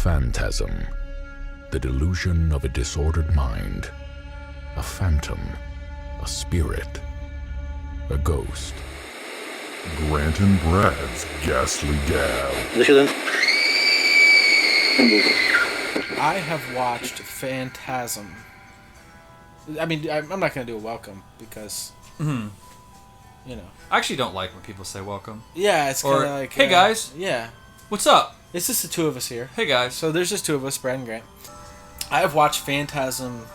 Phantasm, the delusion of a disordered mind, a phantom, a spirit, a ghost. Grant and Brad's Ghastly Gab. I have watched Phantasm. I mean, I'm not going to do a welcome because, you know. I actually don't like when people say welcome. Yeah, it's kind of like... hey guys. Yeah. What's up? It's just the two of us here. Hey guys. So there's just two of us, Brad and Grant. I have watched Phantasm,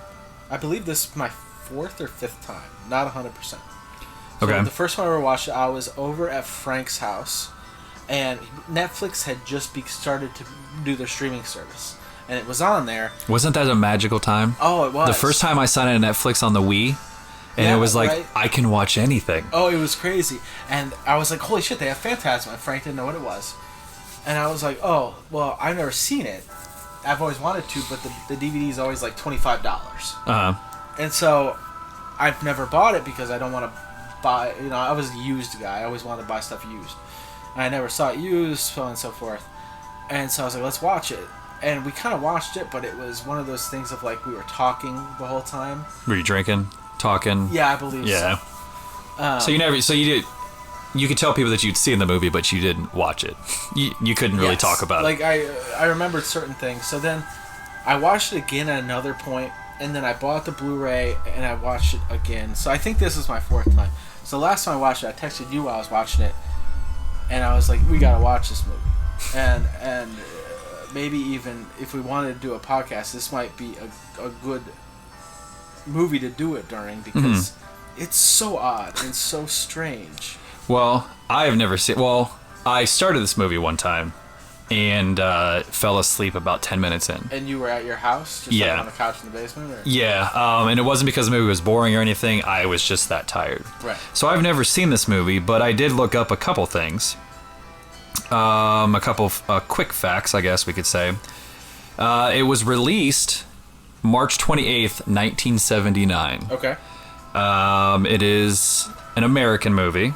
I believe this is my fourth or fifth time. Not 100%. So Okay. the first time I ever watched it, I was over at Frank's house. And Netflix had just started to do their streaming service. And it was on there. Wasn't that a magical time? Oh, it was. The first time I signed into Netflix on the Wii, and Yeah, it was like, right? I can watch anything. Oh, it was crazy. And I was like, holy shit, they have Phantasm. And Frank didn't know what it was. And I was like, oh, well, I've never seen it. I've always wanted to, but the DVD is always like $25. Uh-huh. And so I've never bought it because I don't want to buy, I was a used guy. I always wanted to buy stuff used. And I never saw it used, so on and so forth. And so I was like, let's watch it. And we kind of watched it, but it was one of those things of like we were talking the whole time. Were you drinking, talking? Yeah, I believe Yeah. so. So you could tell people that you'd seen the movie, but you didn't watch it. You couldn't really Yes. talk about like, it. I remembered certain things. So then I watched it again at another point, and then I bought the Blu-ray, and I watched it again. So I think this is my fourth time. So last time I watched it, I texted you while I was watching it, and I was like, we gotta watch this movie. And maybe even if we wanted to do a podcast, this might be a good movie to do it during, because it's so odd and so strange. Well, I have never seen... Well, I started this movie one time and fell asleep about 10 minutes in. And you were at your house? Just Yeah. on the couch in the basement? Or? Yeah, and it wasn't because the movie was boring or anything. I was just that tired. Right. So I've never seen this movie, but I did look up a couple things. A couple of quick facts, I guess we could say. It was released March 28th, 1979. Okay. It is an American movie.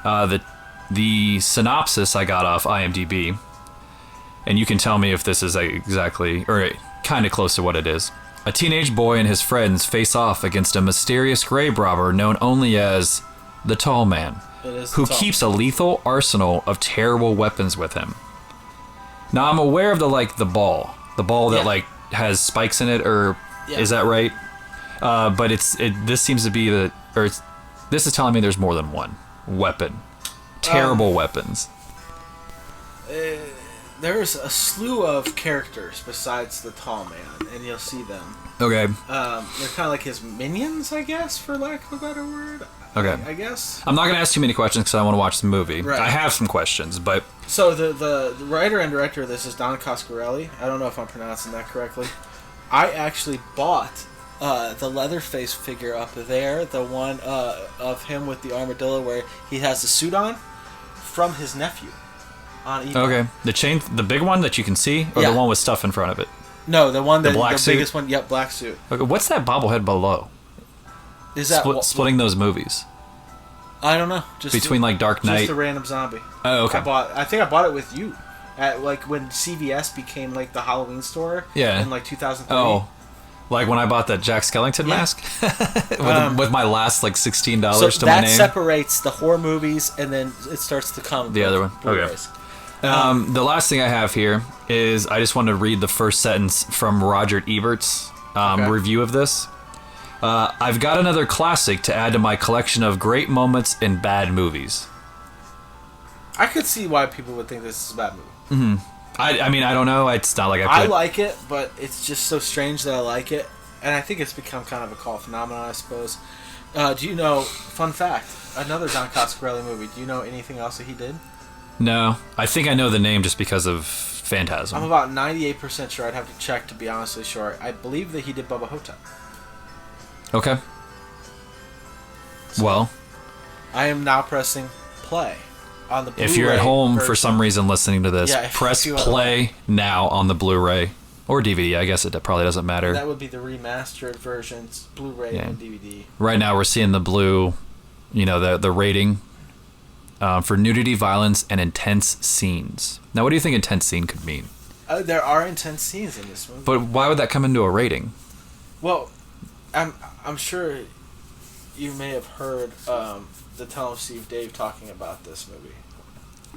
The synopsis I got off IMDb, and you can tell me if this is exactly, or kind of close to what it is. A teenage boy and his friends face off against a mysterious grave robber known only as the Tall Man, who keeps a lethal arsenal of terrible weapons with him. Now, I'm aware of the ball that has spikes in it, or is that right? But this seems to be this is telling me there's more than one weapon. Terrible weapons. There's a slew of characters besides the Tall Man, and you'll see them. Okay. They're kind of like his minions, I guess, for lack of a better word. Okay. I guess. I'm not going to ask too many questions because I want to watch the movie. Right. I have some questions, but... So the writer and director of this is Don Coscarelli. I don't know if I'm pronouncing that correctly. I actually bought the Leatherface figure up there, the one of him with the armadillo where he has the suit on, from his nephew on eBay. Okay. The big one that you can see, or the one with stuff in front of it? No, the one that black the suit? biggest one. Yep, black suit. Okay, what's that bobblehead below? Is that Splitting those movies? I don't know. Just between Dark Knight. Just a random zombie. Oh, okay. I think I bought it with you at when CVS became the Halloween store. Yeah. In 2003. Oh. Like when I bought that Jack Skellington mask with my last $16 to my name. That separates the horror movies, and then it starts to come. The other one. Blu-rays. Okay. The last thing I have here is I just wanted to read the first sentence from Roger Ebert's review of this. I've got another classic to add to my collection of great moments in bad movies. I could see why people would think this is a bad movie. Mm-hmm. I mean, I don't know. It's not like I like it, but it's just so strange that I like it. And I think it's become kind of a cult phenomenon, I suppose. Do you know, fun fact, another Don Coscarelli movie, do you know anything else that he did? No. I think I know the name just because of Phantasm. I'm about 98% sure. I'd have to check to be honestly sure. I believe that he did Bubba Hotep. Okay. So, well. I am now pressing play on the Blu-ray if you're at home version. for some reason listening to this, press if play now on the Blu-ray or DVD. I guess it probably doesn't matter. That would be the remastered versions, Blu-ray and DVD. Right now we're seeing the blue, the rating for nudity, violence, and intense scenes. Now, what do you think intense scene could mean? There are intense scenes in this movie. But why would that come into a rating? Well, I'm sure you may have heard the Tell 'em Steve-Dave talking about this movie.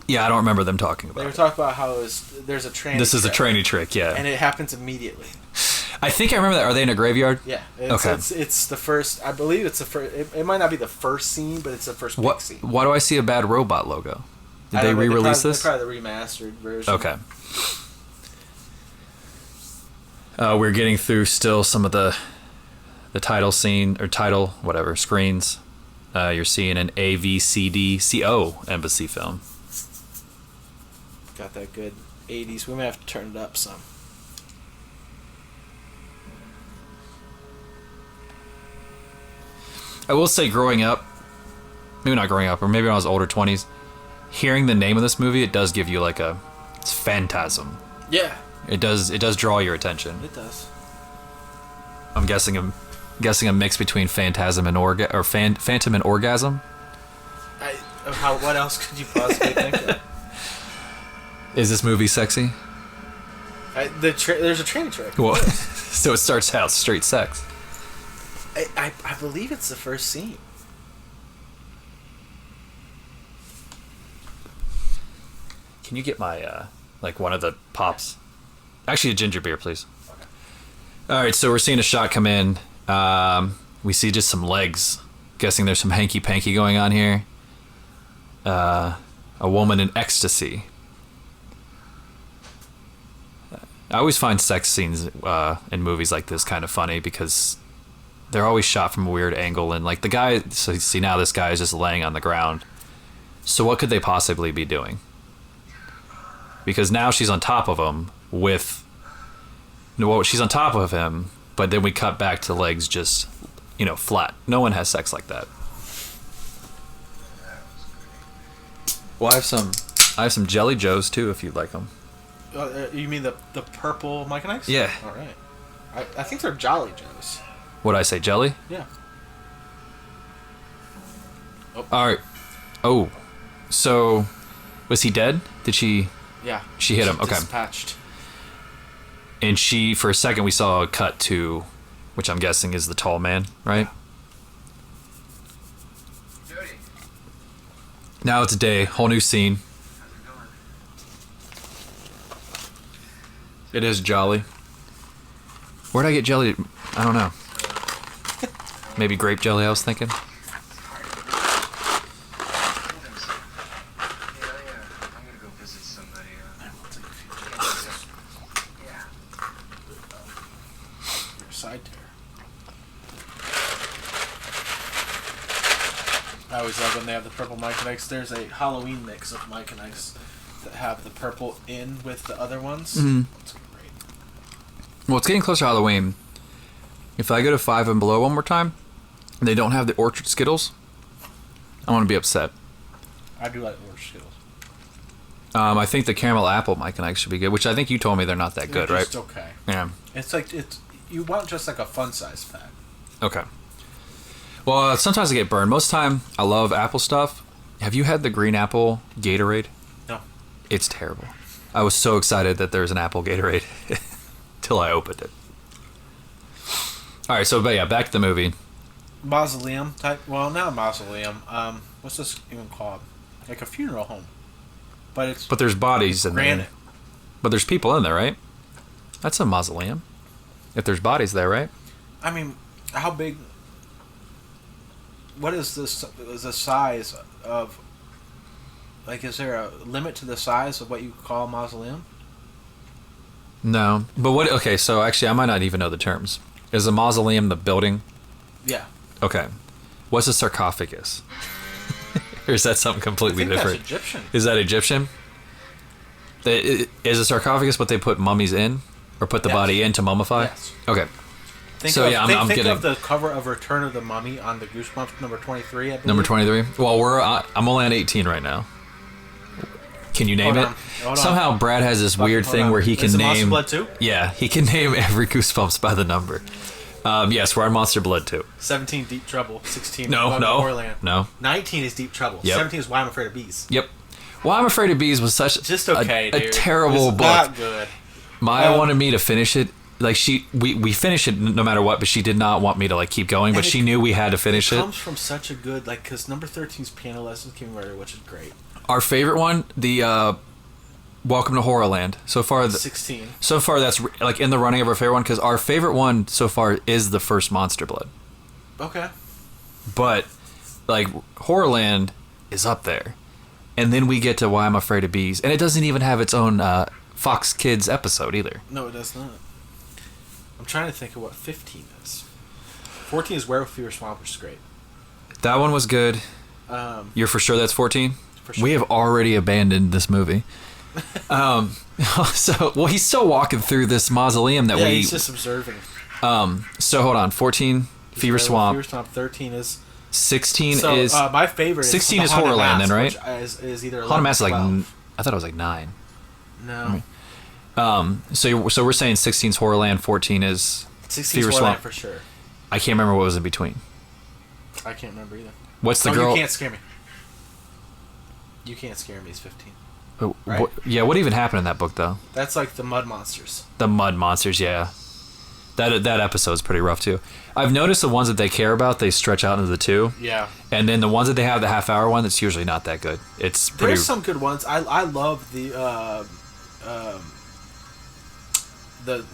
Yeah, I don't remember them talking about They were it. talking about how there's a tranny This is a trick, tranny trick, yeah. and it happens immediately. I think I remember that. Are they in a graveyard? Yeah. Okay. It's the first. I believe it's the first. It might not be the first scene, but it's the first big scene. Why do I see a bad robot logo? Did I they don't know, re-release this? They're probably the remastered version. Okay. We're getting through still some of the title scene or title whatever screens. You're seeing an AVCDCO embassy film. Got that good 80s. We may have to turn it up some. I will say, growing up, maybe not growing up, or maybe when I was older, 20s, hearing the name of this movie, it does give you like it's Phantasm. Yeah. It does draw your attention. It does. I'm guessing a mix between Phantasm and Phantom and Orgasm. What else could you possibly think of? Is this movie sexy? There's a tranny trick. Well, so it starts out straight sex. I believe it's the first scene. Can you get my like one of the pops? Actually, a ginger beer, please. Okay. All right, so we're seeing a shot come in. We see just some legs. Guessing there's some hanky panky going on here. A woman in ecstasy. I always find sex scenes in movies like this kind of funny because they're always shot from a weird angle, and like the guy. So see, now this guy is just laying on the ground. So what could they possibly be doing? Because now she's on top of him with. No, she's on top of him, but then we cut back to legs just, flat. No one has sex like that. Well, I have some Jelly Joes too, if you'd like them. You mean the purple Mike and Ike's? Yeah. All right. I think they're Jolly Joes. What'd I say, jelly? Yeah. Oh. All right. Oh, so was he dead? Did she? Yeah. She hit him. Okay. Dispatched. And she, for a second, we saw a cut to, which I'm guessing is the tall man, right? Yeah. Jody, Now it's day, whole new scene. how's it going? It is jolly. Where'd I get jelly? I don't know. Maybe grape jelly, I was thinking. Yeah, I'm gonna go visit somebody. Yeah. Your side tear. I always love when they have the purple Mike and Ike's. There's a Halloween mix of Mike and Ike's that have the purple in with the other ones. Mhm. It's great. Well, it's getting closer to Halloween. If I go to Five and Below one more time, and they don't have the Orchard Skittles, I want to be upset. I do like orange Skittles. I think the caramel apple Mike and Ike should be good, which I think you told me they're not that good, They're right? just okay. Yeah. It's like you want just like a fun size pack. Okay. Well, sometimes I get burned. Most time, I love apple stuff. Have you had the green apple Gatorade? No. It's terrible. I was so excited that there's an apple Gatorade till I opened it. All right, but yeah, back to the movie. Mausoleum type. Well, not a mausoleum. What's this even called? Like a funeral home. But There's bodies in there. granite. But there's people in there, right? That's a mausoleum. If there's bodies there, right? I mean, how big? What is the size of? Like, is there a limit to the size of what you call a mausoleum? No. But what? Okay, so actually, I might not even know the terms. Is a mausoleum the building? Yeah. Okay. What's a sarcophagus? Or is that something completely different? That's Egyptian. Is that Egyptian? Is a sarcophagus what they put mummies in? Or put the Yes. body in to mummify? Yes. Okay. Think So, of, yeah, think, I'm think getting- of the cover of Return of the Mummy on the Goosebumps number 23. I believe. Number 23? Well, I'm only on 18 right now. Can you name Hold it? on. Hold on. Somehow Brad has this weird Hold thing on. where he Is can it Monster name... Blood 2? Yeah, he can name every Goosebumps by the number. Yes, we're on Monster Blood 2. 17, Deep Trouble. 16, No, Welcome no, to Horrorland. no. 19 is Deep Trouble. Yep. 17 is Why I'm Afraid of Bees. Yep. Well, I'm Afraid of Bees was such Just okay, a dude. terrible It's book. not good. Maya wanted me to finish it. Like we finished it no matter what, but she did not want me to like keep going. But she knew we had to finish it. It Comes from such a good like because number 13's Piano Lessons Came Murder, which is great. Our favorite one, the Welcome to Horrorland. So far, 16. So far, that's like in the running of our favorite one because our favorite one so far is the first Monster Blood. Okay. But like Horrorland is up there, and then we get to Why I'm Afraid of Bees, and it doesn't even have its own Fox Kids episode either. No, it does not. I'm trying to think of what 15 is. 14 is Werewolf Fever Swamp, which is great. That one was good. You're for sure that's 14? For sure. We have already abandoned this movie. Well, he's still walking through this mausoleum that he's just observing. So hold on, 14 Fever Swamp. Fever Swamp. 13 is 16 so, is my favorite. 16 is is Haunted Horrorland Mask, then, right? Which is either Haunted Mask is like 12. I thought it was like 9. No. So we're saying 16 is Horrorland, 14 is 16 Fever Horrorland Swamp. for sure. I can't remember what was in between. I can't remember either. What's the girl? You can't scare me. You can't scare me. Is 15. Right? What even happened in that book though? That's like the mud monsters. The mud monsters, yeah. That episode's pretty rough too. I've noticed the ones that they care about, they stretch out into the 2. Yeah. And then the ones that they have the half-hour one, that's usually not that good. It's pretty. There's some good ones. I love the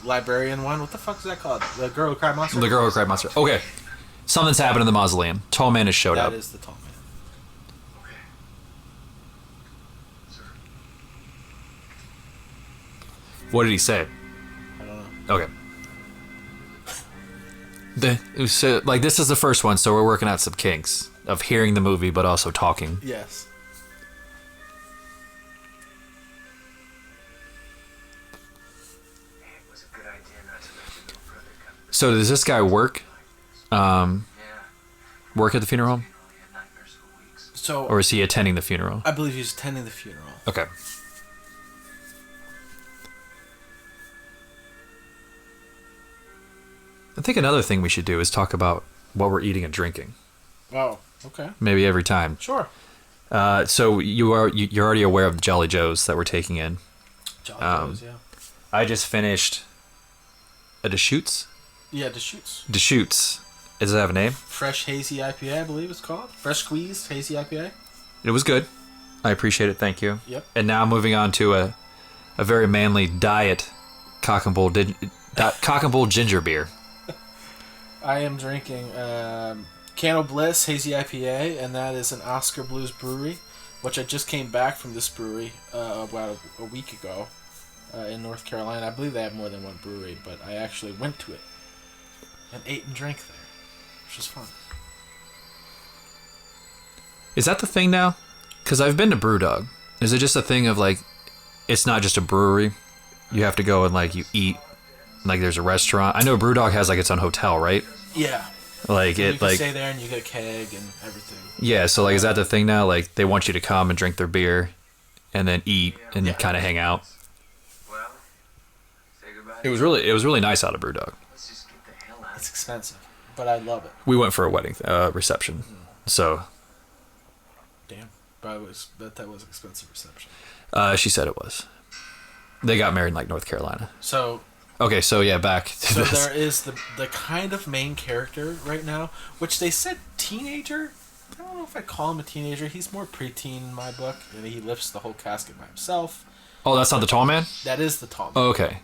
librarian one. What the fuck is that called? The Girl Who Cried Monster? The Girl Who Cried Monster. Okay. Something's happened in the mausoleum. Tall Man has showed up. That is the tall man. Okay. Sir. What did he say? I don't know. Okay. So, like, this is the first one, so we're working out some kinks of hearing the movie, but also talking. Yes. It was a good idea not to let your little brother come to the So does this guy work? Yeah. Work at the funeral home? He had nightmares for weeks. So Or is he attending the funeral? I believe he's attending the funeral. Okay. I think another thing we should do is talk about what we're eating and drinking. Oh, okay. Maybe every time. Sure. So you're already aware of the Jolly Joes that we're taking in. Jolly Joes, yeah. I just finished a Deschutes. Yeah, Deschutes. Deschutes. Does it have a name? Fresh Hazy IPA, I believe it's called. Fresh Squeezed Hazy IPA. It was good. I appreciate it. Thank you. Yep. And now moving on to a very manly diet cock and bull ginger beer. I am drinking Candle Bliss Hazy IPA, and that is an Oscar Blues brewery, which I just came back from this brewery about a week ago in North Carolina. I believe they have more than one brewery, but I actually went to it and ate and drank there, which was fun. Is that the thing now? Because I've been to Brewdog. Is it just a thing of like, it's not just a brewery? You have to go and like you eat, like there's a restaurant. I know Brewdog has like its own hotel, right? Yeah. Like You it can like stay there and you get a keg and everything. yeah. So like, is that the thing now? Like they want you to come and drink their beer, and then eat and Yeah. kind of hang out. Well, say goodbye. It was really nice out of Brewdog. Let's just get the hell out. It's expensive, but I love it. We went for a wedding reception, so Damn. But that was expensive reception. she said it was. They got married in like North Carolina. So Okay, so yeah, back to So this. there is the kind of main character right now, which they said teenager. I don't know if I call him a teenager. He's more preteen in my book. And he lifts the whole casket by himself. Oh, that's not the tall man? That is the tall man. Oh, okay.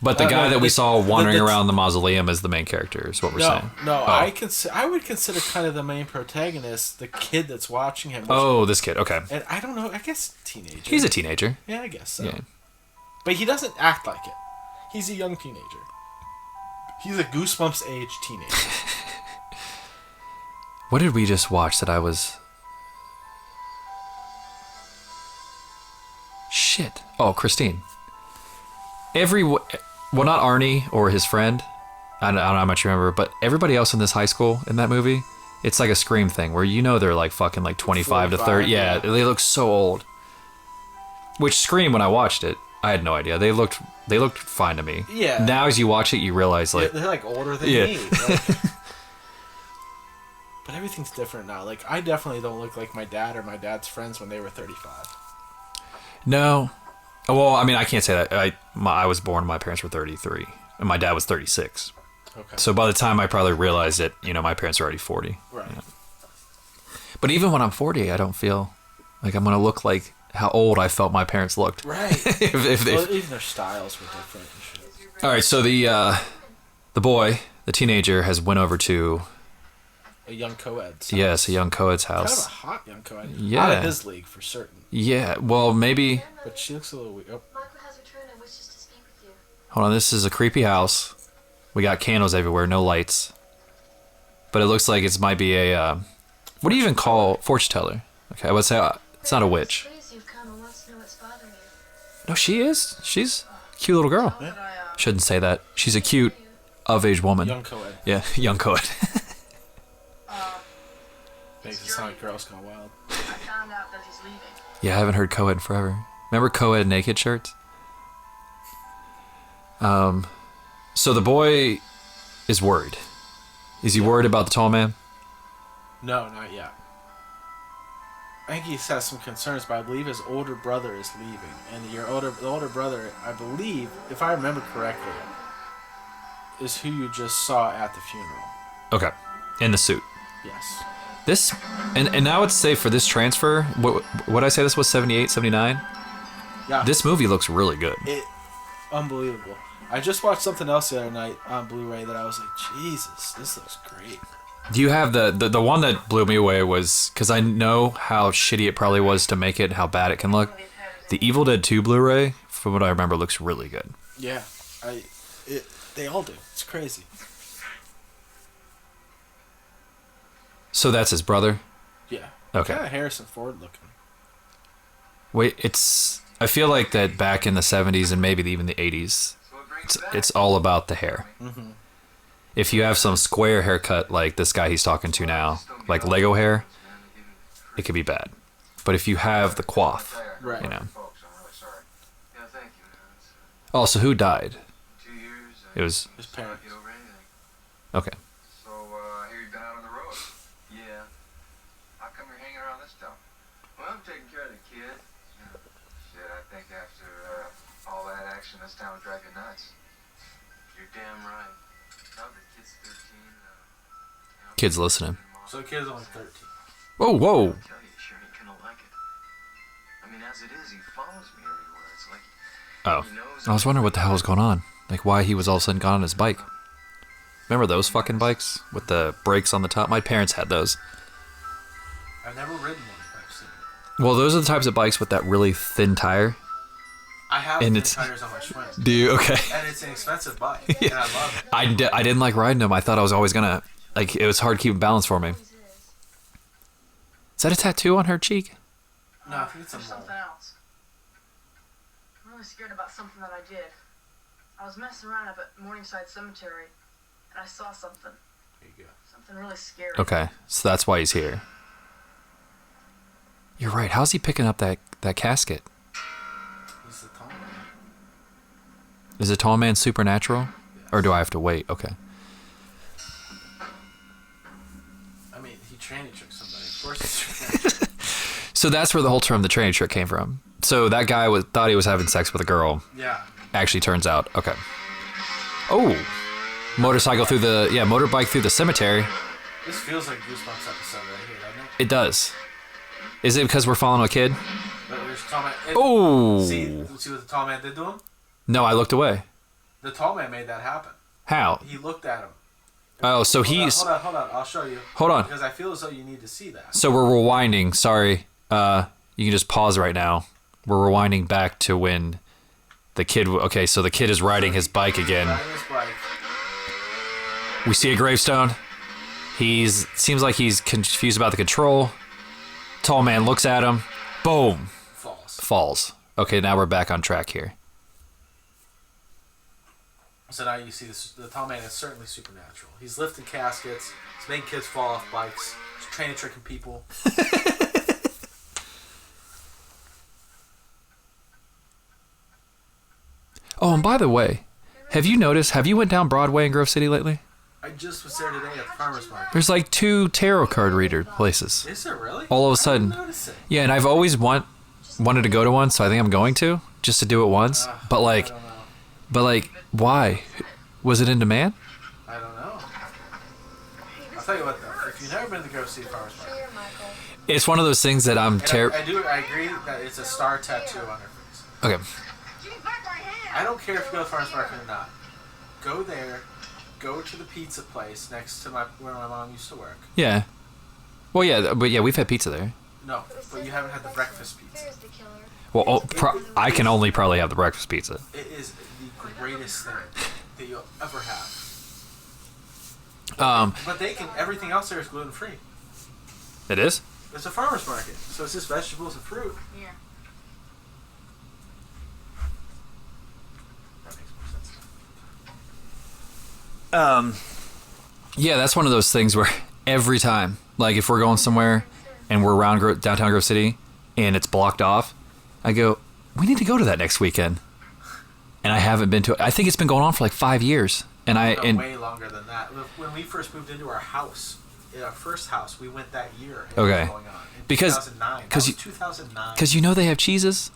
But the guy no, that we the- saw wandering the- around the mausoleum is the main character, is what we're saying. No, Oh. I would consider kind of the main protagonist, the kid that's watching him. Which, Oh, this kid. Okay. And I don't know. I guess teenager. He's a teenager. Yeah, I guess so. Yeah. But he doesn't act like it. He's a young teenager. He's a Goosebumps age teenager. What did we just watch that I was... Shit. Oh, Christine. Well, not Arnie or his friend. I don't know how much you remember, but everybody else in this high school in that movie, it's like a Scream thing where you know they're like fucking like 25 to 30. 45, Yeah, yeah. they look so old. Which Scream, when I watched it, I had no idea. They looked fine to me. Yeah. Now as you watch it, you realize like, They're like older than Yeah. me. Like, but everything's different now. Like I definitely don't look like my dad or my dad's friends when they were 35. no. Well, I mean, I can't say that. I was born, my parents were 33, and my dad was 36. Okay. So by the time I probably realized it, my parents are already 40. Right. But even when I'm 40, I don't feel like I'm going to look like how old I felt my parents looked. Right. Well, even their styles were different. And shit. All right, so the boy, the teenager, has went over to... A young co-ed's. Yes, a young co-ed's Kind of house. a hot young co-ed. Yeah. Out of his league, for certain. Yeah, well, maybe... But she looks a little weird. Oh. Michael has returned and wishes to speak with you. Hold on, this is a creepy house. We got candles everywhere, no lights. But it looks like it might be a... what do you even call fortune teller? Okay, I would say it's not a witch. Please, you've come and wants to know what's bothering you. No, she is. She's a cute little girl. Yeah. Shouldn't say that. She's a cute, of-age woman. Young co-ed. Yeah, young co-ed. Makes it sound like Girls Gone Wild. I found out that he's leaving. Yeah, I haven't heard co-ed in forever. Remember co-ed naked shirts? So the boy is worried. Is he worried about the tall man? No, not yet. I think he has some concerns, but I believe his older brother is leaving, and the older brother, I believe, if I remember correctly, is who you just saw at the funeral. Okay. In the suit. Yes. This, and I would say for this transfer, what I say this was 78, 79? Yeah. This movie looks really good. Unbelievable. I just watched something else the other night on Blu-ray that I was like, Jesus, this looks great. Do you have the one that blew me away was, because I know how shitty it probably was to make it, how bad it can look. The Evil Dead 2 Blu-ray, from what I remember, looks really good. Yeah. They all do. It's crazy. So that's his brother? Yeah. Okay. Kind of Harrison Ford looking. Wait, I feel like that back in the 70s and maybe even the 80s, it's all about the hair. Mm-hmm. If you have some square haircut like this guy he's talking to now, like Lego hair, it could be bad. But if you have the coif, Right. Folks, I'm really sorry. Yeah, thank you, man. It's, Oh, so who died? 2 years. It was... His parents. Get over anything. Okay. So, I hear you've been out on the road. Yeah. How come you're hanging around this town? Well, I'm taking care of the kid. Shit, I think after all that action, this town would drive you nuts. You're damn right. Now the kid's 13. Kid's listening. So the kid's only 13. Whoa, whoa. I'll tell you, sure ain't gonna like it. I mean, as it is, he follows me everywhere. It's like Oh. he knows I was wondering what the hell was going on. Like why he was all of a sudden gone on his bike. Remember those fucking bikes with the brakes on the top? My parents had those. I've never ridden one, actually. Well, those are the types of bikes with that really thin tire. I have And thin it's- tires on my Schwinn. Do you? Okay. And it's an expensive bike. And I love it. I didn't like riding them. I thought I was always gonna... Like, it was hard keeping balance for me. Always is. Is that a tattoo on her cheek? No, I think it's a There's mole. something else. I'm really scared about something that I did. I was messing around up at Morningside Cemetery, and I saw something. There you go. Something really scary. Okay, so that's why he's here. You're right. How's he picking up that casket? He's the tall man. Is the tall man supernatural? Or do I have to wait? Okay. I mean, he tranny tricked somebody. Of course he's tranny. So that's where the whole term the tranny trick came from. So that guy thought he was having sex with a girl. Yeah. Actually turns out, okay. Oh, motorcycle through the, motorbike through the cemetery. This feels like Goosebumps episode right here, doesn't it? It does. Is it because we're following a kid? But there's tall man. Oh. See what the tall man did to him? No, I looked away. The tall man made that happen. How? He looked at him. Oh, so Hold on, he's... Hold on. I'll show you. Hold on. Because I feel as though you need to see that. So we're rewinding. Sorry. You can just pause right now. We're rewinding back to when the kid... Okay, so the kid is riding his bike again. Riding his bike. We see a gravestone. Seems like he's confused about the control. Tall man looks at him. Boom. Falls. Okay, now we're back on track here. So now you see this, the tall man is certainly supernatural. He's lifting caskets. He's making kids fall off bikes. He's tranny tricking people. Oh, and by the way, have you went down Broadway in Grove City lately? I just was there today at the farmer's market. There's like 2 tarot card reader places. Is there really? All of a I sudden. didn't notice it. Yeah, and I've always wanted to go to one, so I think I'm going to. just to do it once. But I don't know. Why? Was it in demand? I don't know. I'll tell you what though, if you've never been to go see Farmer's Market, It's one of those things that I'm and terrible. I agree that it's a star tattoo on her face. Okay. I don't care if you go to Farmer's Market or not. Go there, go to the pizza place next to where my mom used to work. Yeah. Well, yeah, but yeah, we've had pizza there. No, but you haven't had the breakfast pizza. Well, I can only probably have the breakfast pizza. It is the greatest thing that you'll ever have. But everything else there is gluten free. It is? It's a farmer's market, so it's just vegetables and fruit. Yeah. That makes more sense. Yeah, that's one of those things where every time, like if we're going somewhere and we're around downtown Grove City and it's blocked off, I go, we need to go to that next weekend. And I haven't been to it. I think it's been going on for like 5 years. Way longer than that. When we first moved into our house, in our first house, we went that year. And Okay. It was going on. In Because 2009. cause That was 2009. Because you know they have cheeses,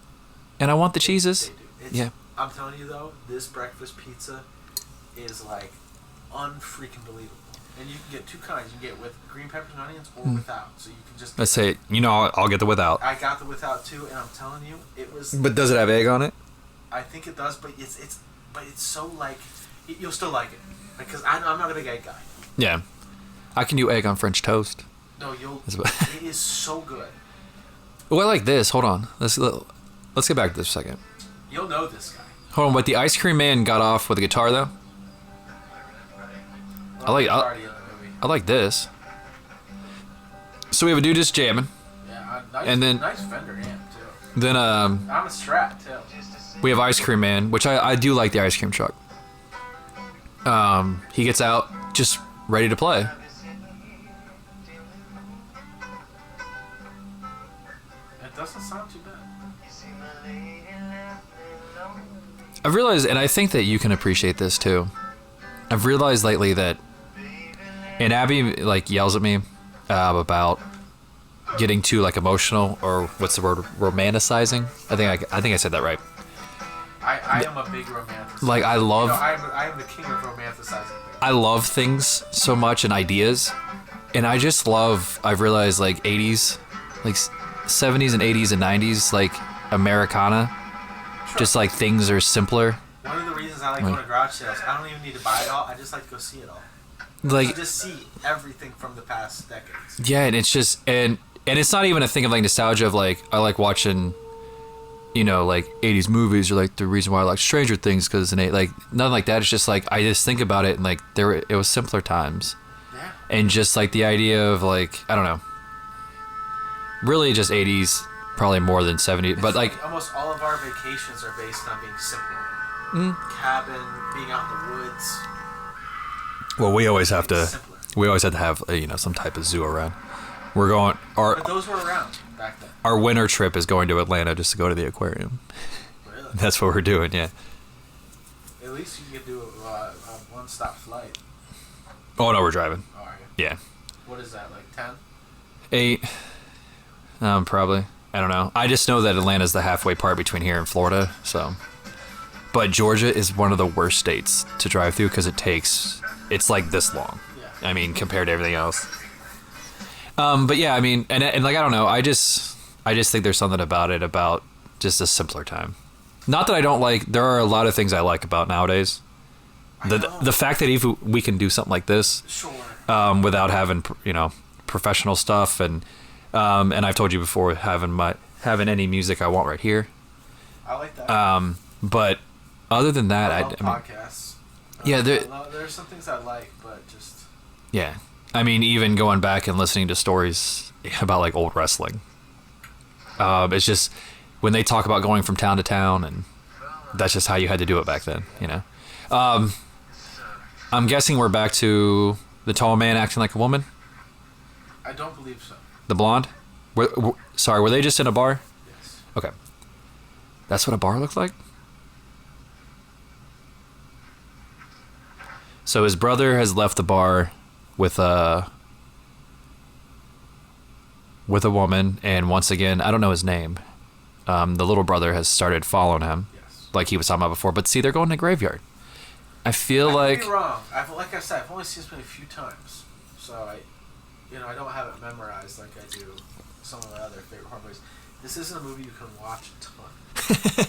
and I want the cheeses. They do. Yeah. I'm telling you though, this breakfast pizza is like unfreaking believable. And you can get two kinds. You can get with green peppers and onions or without. So you can just. Let's say, I'll get the without. I got the without too, and I'm telling you, it was. But does it have egg on it? I think it does, but it's so like you'll still like it because I'm not a big egg guy. Yeah. I can do egg on French toast. No, That's about- it is so good. Well, I like this. Hold on. Let's get back to this a second. You'll know this guy. Hold on, but the ice cream man got off with a guitar though. Well, I he's already in the movie. I like this. So we have a dude just jamming. Yeah, nice, And then- nice Fender amp too. Then I'm a Strat too. we have ice cream man, which I do like the ice cream truck. He gets out just ready to play. It doesn't sound too bad. I've realized, and I think that you can appreciate this too. I've realized lately that, and Abby like yells at me about getting too like emotional, or what's the word, romanticizing. I think I said that right. I am a big romanticist. Like I love, I am the king of romanticizing things. I love things so much and ideas, and I just love. I've realized like 80s, like 70s and 80s and 90s, like Americana. Just like things are simpler. One of the reasons I like going to garage sales, I don't even need to buy it all. I just like to go see it all. Like To just see everything from the past decades. yeah, and it's just and it's not even a thing of like nostalgia of like I like watching, like 80s movies, or like the reason why I like Stranger Things because it's like nothing like that. It's just like I just think about it and like it was simpler times. Yeah. And just like the idea of like I don't know. Really just 80s, probably more than 70s, but like almost all of our vacations are based on being simple. Cabin, being out in the woods. well, we always have to Simpler. have some type of zoo around. We're going But those were around back then. our winter trip is going to Atlanta just to go to the aquarium. Really? That's what we're doing, yeah. At least you could do a one-stop flight. Oh no, we're driving. Oh, are you? Yeah. What is that, like 10? 8. Probably. I don't know. I just know that Atlanta's the halfway part between here and Florida, so. But Georgia is one of the worst states to drive through because it's like this long. Yeah. I mean, compared to everything else. But yeah, I mean, and like I don't know. I just think there's something about just a simpler time. Not that I don't like. There are a lot of things I like about nowadays. The fact that if we can do something like this, Sure. without having professional stuff and I've told you before having any music I want right here. I like that. But other than that, I I love mean, podcasts. yeah, There are some things I like, but just... yeah. I mean, even going back and listening to stories about like old wrestling. It's just when they talk about going from town to town, and that's just how you had to do it back then, I'm guessing we're back to the tall man acting like a woman. I don't believe so. The blonde? Sorry, were they just in a bar? Yes. Okay. That's what a bar looked like? So his brother has left the bar with a woman, and once again, I don't know his name. the little brother has started following him, Yes. like he was talking about before. But see, they're going to the graveyard. I feel I like could be wrong. Like I said, I've only seen this movie a few times, so I don't have it memorized like I do some of my other favorite horror movies. This isn't a movie you can watch a ton.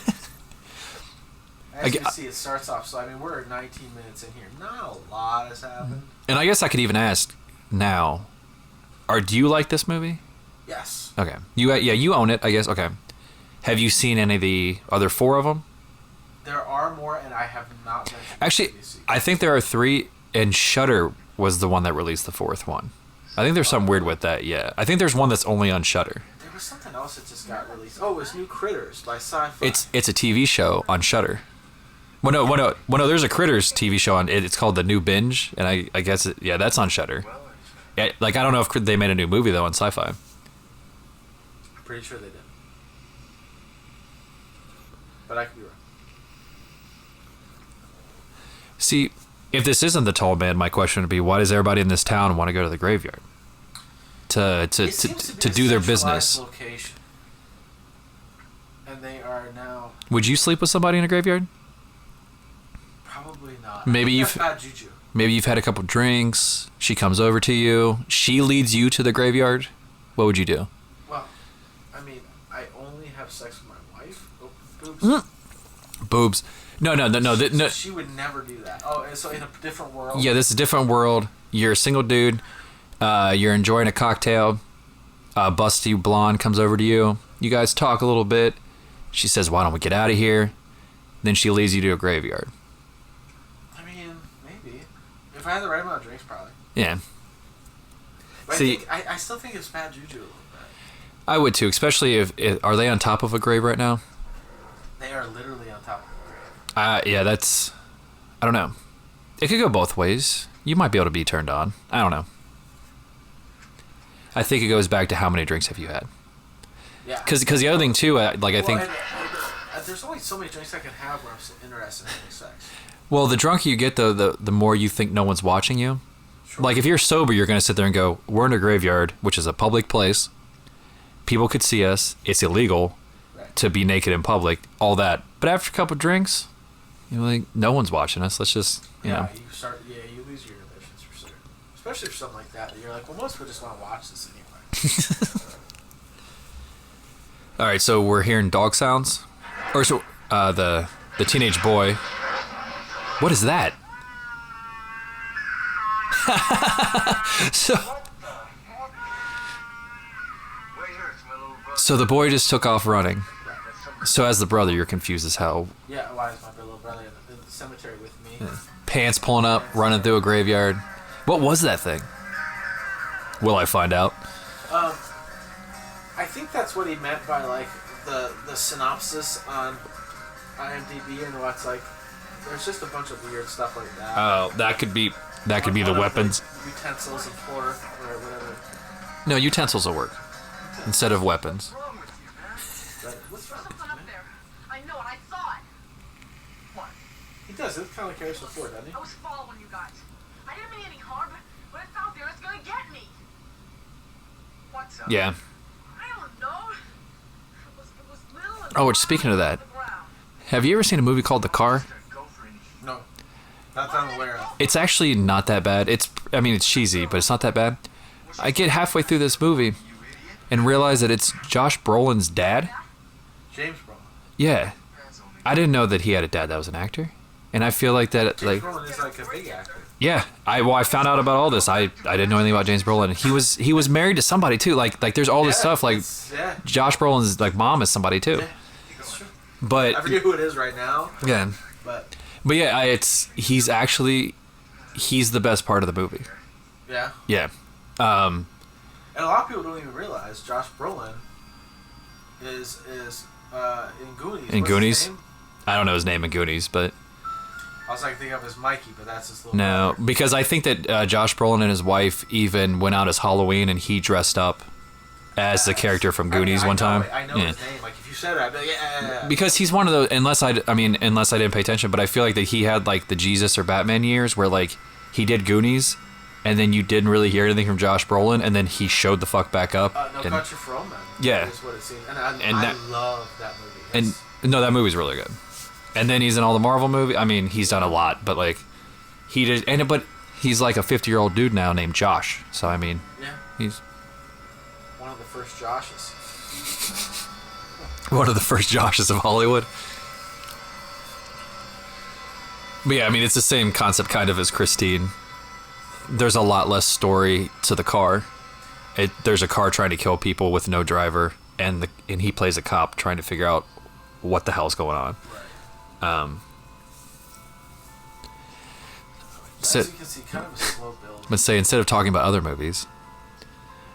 As you can see, it starts off. So I mean, we're 19 minutes in here. Not a lot has happened. And I guess I could even ask now, do you like this movie? Yes. Okay. You own it, I guess. Okay. Have you seen any of the other 4 of them? There are more, and I have not mentioned. Actually, I think there are 3, and Shudder was the one that released the 4th one. I think there's something weird with that. Yeah. I think there's one that's only on Shudder. There was something else that just got released. Oh, it was New Critters by Sci-Fi. It's a TV show on Shudder. Well, no. There's a Critters TV show on it. It's called The New Binge, and I guess that's on Shudder. Yeah, like I don't know if they made a new movie though on Sci-Fi. I'm pretty sure they did, but I could be wrong. See, if this isn't the Tall Man, my question would be, why does everybody in this town want to go to the graveyard to do their business? Location. And they are now Would you sleep with somebody in a graveyard? probably not. Maybe That's bad juju. Maybe you've had a couple drinks. She comes over to you. She leads you to the graveyard. What would you do? Well, I mean, I only have sex with my wife. Oh, boobs. Boobs. No. She would never do that. Oh, so in a different world. Yeah, this is a different world. You're a single dude. You're enjoying a cocktail. Busty blonde comes over to you. You guys talk a little bit. She says, "Why don't we get out of here?" Then she leads you to a graveyard. I mean, maybe. If I had the right amount of drinks, probably. Yeah. But See, I still think it's bad juju a little bit. I would too, especially if are they on top of a grave right now? They are literally on top of the grave. Yeah, that's. I don't know. It could go both ways. You might be able to be turned on. I don't know. I think it goes back to how many drinks have you had. Yeah. Because the other thing too, I think. There's only so many drinks I can have where I'm so interested in having sex. Well, the drunker you get, the more you think no one's watching you. Sure. Like if you're sober, you're gonna sit there and go, "We're in a graveyard, which is a public place. People could see us. It's illegal to be naked in public. All that." But after a couple drinks, you're like, "No one's watching us. Let's just, you know." You lose your inhibitions for sure. Especially for something like that. You're like, well, most people just want to watch this anyway. All right, so we're hearing dog sounds, or so the teenage boy. What is that? So the boy just took off running. So as the brother, you're confused as hell. Yeah, why is my little brother in the cemetery with me? Yeah. Pants pulling up, running through a graveyard. What was that thing? Will I find out? I think that's what he meant by like the synopsis on IMDb and what's like. There's just a bunch of weird stuff like that. Oh, that could be the weapons. Like utensils and floor or whatever. No, utensils will work instead of weapons. But what's wrong? Something up there. I know it. I saw it. What? He does. It kind of carries the floor, doesn't he? I was following you guys. I didn't mean any harm, but when it's out there, it's gonna get me. What's up? Yeah. I don't know. It was little and Oh, speaking of that, on the ground. have you ever seen a movie called The Car? No. Not that I'm aware of. It's actually not that bad. It's cheesy, but it's not that bad. I get halfway through this movie and realize that it's Josh Brolin's dad. James Brolin. Yeah. I didn't know that he had a dad that was an actor. And I feel like that, James Brolin is like a big actor. yeah. I found out about all this. I didn't know anything about James Brolin. He was married to somebody too. Like there's all this stuff. Like Yeah. Josh Brolin's like mom is somebody too. Yeah. That's true. But I forget who it is right now. yeah. But yeah, he's the best part of the movie. yeah. Yeah. And a lot of people don't even realize Josh Brolin is in Goonies. In What's Goonies? his name? I don't know his name in Goonies, but I was like thinking of his Mikey, but that's his little no, brother. because I think that Josh Brolin and his wife even went out as Halloween and he dressed up as the character from Goonies one time. I know his name. Like if you said it, I'd be like, yeah. Because he's one of those, unless I didn't pay attention, but I feel like that he had like the Jesus or Batman years where like he did Goonies and then you didn't really hear anything from Josh Brolin, and then he showed the fuck back up. No Country for Old Men. Yeah. Is what it seems. And I love that movie. And no, that movie's really good. And then he's in all the Marvel movies. I mean, he's done a lot, but like he did. But he's like a 50-year-old dude now named Josh. So I mean, yeah, he's one of the first Joshes. one of the first Joshes of Hollywood. But yeah, I mean, it's the same concept kind of as Christine. There's a lot less story to the car. There's a car trying to kill people with no driver, and he plays a cop trying to figure out what the hell's going on. Right. So, as you can see, kind of a slow build. But say instead of talking about other movies.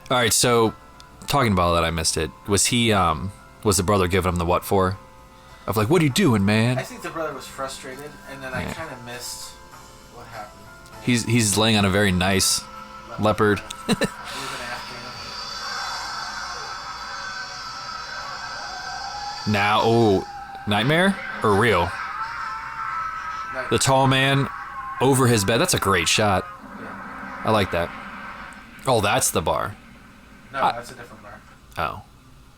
All right, so talking about all that, I missed it. Was the brother giving him the what for? Of like, what are you doing, man? I think the brother was frustrated, and then I kind of missed what happened. He's laying on a very nice leopard. Now, nightmare or real? Nightmare. The tall man over his bed. That's a great shot. Yeah. I like that. Oh, that's the bar. No, that's a different bar. Oh,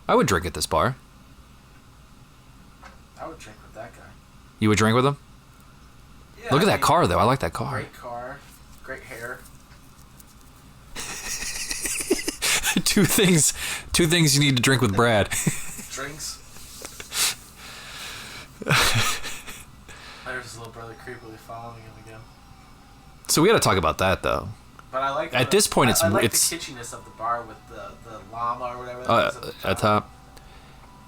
I would drink at this bar. I would drink with that guy. You would drink with him? Yeah, Look at that car, though. I like that car. Great car, great hair. Two things you need to drink with Brad. Drinks. There's his little brother creepily following him again. So we got to talk about that, though. But I like at this point, I like it's the kitschiness of the bar with the llama or whatever. At top.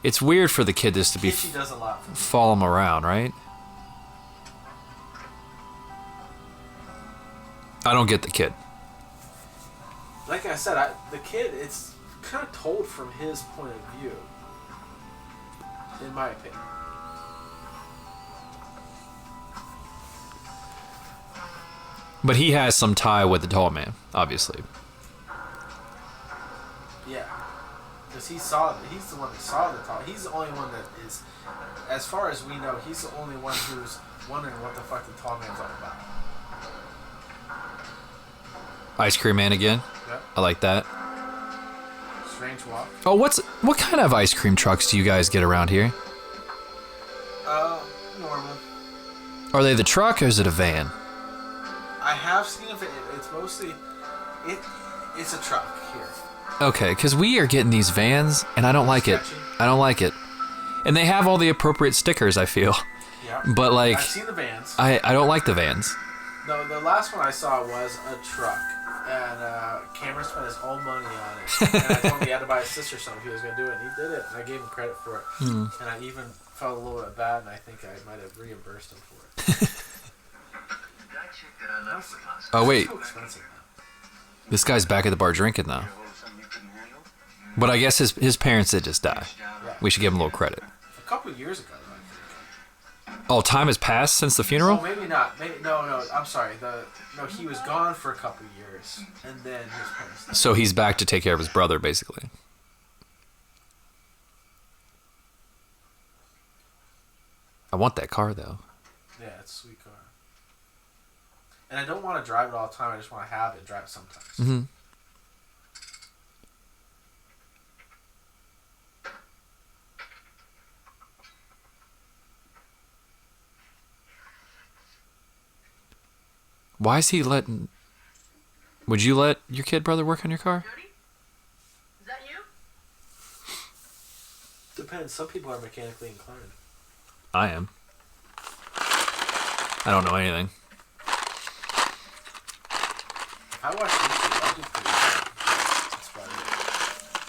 It's weird for the kid just to be Kitschy does a lot for me. follow him around, right? I don't get the kid. Like I said, the kid, it's kind of told from his point of view, in my opinion. But he has some tie with the tall man, obviously. Yeah, because he's the one that saw the tall. He's the only one that is, as far as we know, he's the only one who's wondering what the fuck the tall man's all about. Ice cream man again. Yep. I like that. Strange walk. Oh, what kind of ice cream trucks do you guys get around here? Normal. Are they the truck or is it a van? I have seen it. It's mostly, it's a truck here. Okay, because we are getting these vans, and I don't like it. I don't like it. And they have all the appropriate stickers, I feel. Yeah. But, like, I've seen the vans. I don't like the vans. No, the last one I saw was a truck. And Cameron spent his own money on it. And I told him he had to buy his sister something if he was going to do it. And he did it. And I gave him credit for it. And I even felt a little bit bad, and I think I might have reimbursed him for it. Oh, wait. So expensive now. This guy's back at the bar drinking, though. But I guess his parents did just die. Yeah. We should give him a little credit. A couple of years ago, I think. Oh, time has passed since the Oh, funeral? maybe not. No, I'm sorry. He was gone for a couple of years, and then his parents died. So he's back to take care of his brother, basically. I want that car, though. Yeah, it's a sweet car. And I don't want to drive it all the time. I just want to have it and drive it sometimes. Mm-hmm. Why is he letting... Would you let your kid brother work on your car? Jody? Is that you? Depends. Some people are mechanically inclined. I am. I don't know anything. If I watch YouTube, I'll do pretty good. That's about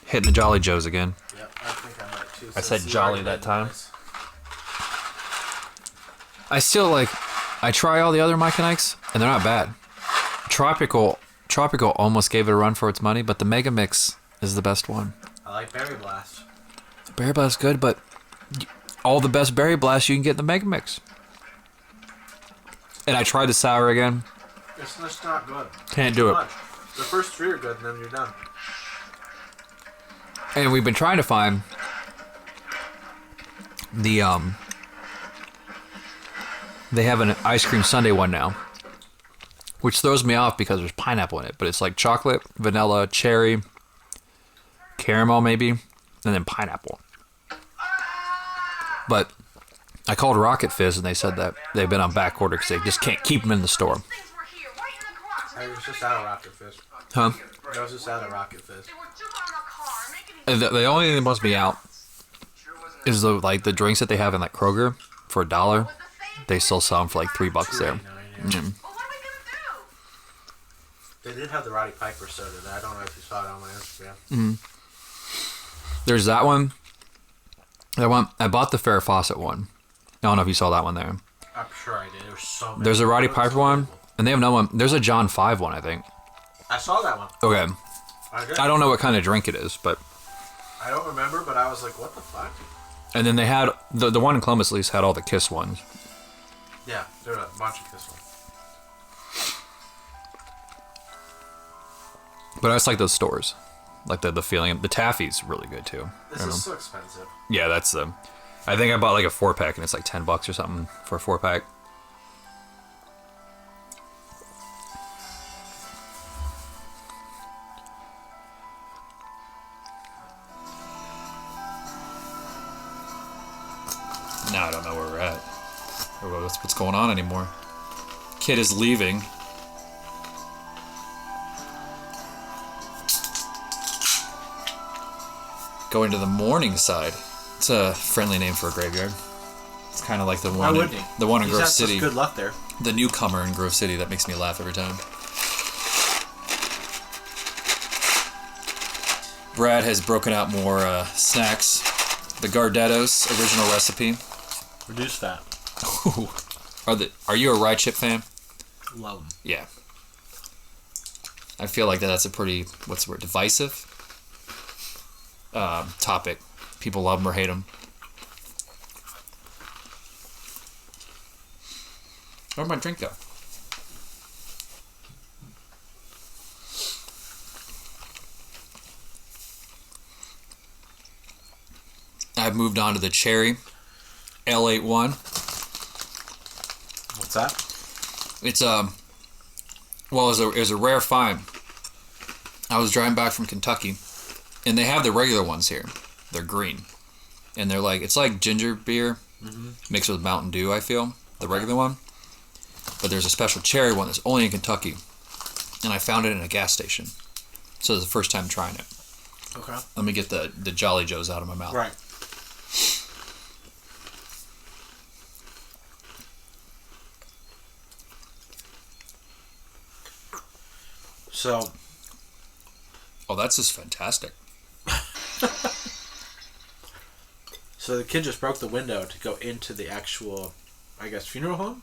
it. Hitting the Jolly Joes again. Yep, I think I might too. I since said the jolly argument that time. was- I still I try all the other Micanics, and they're not bad. Tropical almost gave it a run for its money, but the Mega Mix is the best one. I like Berry Blast. Berry Blast's good, but all the best Berry Blast you can get in the Mega Mix. And I tried the sour again. It's just not good. Can't do Too it. much. The first three are good, and then you're done. And we've been trying to find the they have an ice cream sundae one now, which throws me off because there's pineapple in it, but it's like chocolate, vanilla, cherry, caramel maybe, and then pineapple. But I called Rocket Fizz and they said that they've been on back order because they just can't keep them in the store. I was just out of Rocket Fizz. Huh? I was just out of Rocket Fizz. The only thing that must be out is the drinks that they have in like Kroger for $1. They still sell them for like $3 there. They did have the Roddy Piper soda there. I don't know if you saw it on my Instagram. There's that one. I bought the Farrah Fawcett one. I don't know if you saw that one there. I'm sure I did. There's so many. There's a Roddy Piper one, and they have another one. There's a John 5 one, I think. I saw that one. Okay. I don't know what kind of drink it is, but... I don't remember, but I was like, what the fuck? And then they had... The one in Columbus at least had all the Kiss ones. Yeah, there were a bunch of Kiss ones. But I just like those stores. Like the feeling. The taffy's really good too. This is so expensive. Yeah, that's the... I think I bought like a 4-pack and it's like $10 or something for a 4-pack. Now I don't know where we're at. Or what's going on anymore. Kid is leaving. Going to the morning side. It's a friendly name for a graveyard. It's kind of like the one in Grove City. Good luck there. The newcomer in Grove City that makes me laugh every time. Brad has broken out more snacks. The Gardettos original recipe. Reduce fat. Are you a rye chip fan? Love them. Yeah. I feel like that's a pretty, what's the word, divisive topic. People love them or hate them. Where'd my drink go? I've moved on to the cherry L81. What's that? It's it was a rare find. I was driving back from Kentucky, and they have the regular ones here. They're green, and they're like, it's like ginger beer mixed with Mountain Dew. I feel the regular one, but there's a special cherry one that's only in Kentucky, and I found it in a gas station. So it's the first time trying it. Okay. Let me get the Jolly Joes out of my mouth. Right. So. Oh, that's just fantastic. So the kid just broke the window to go into the actual, I guess, funeral home?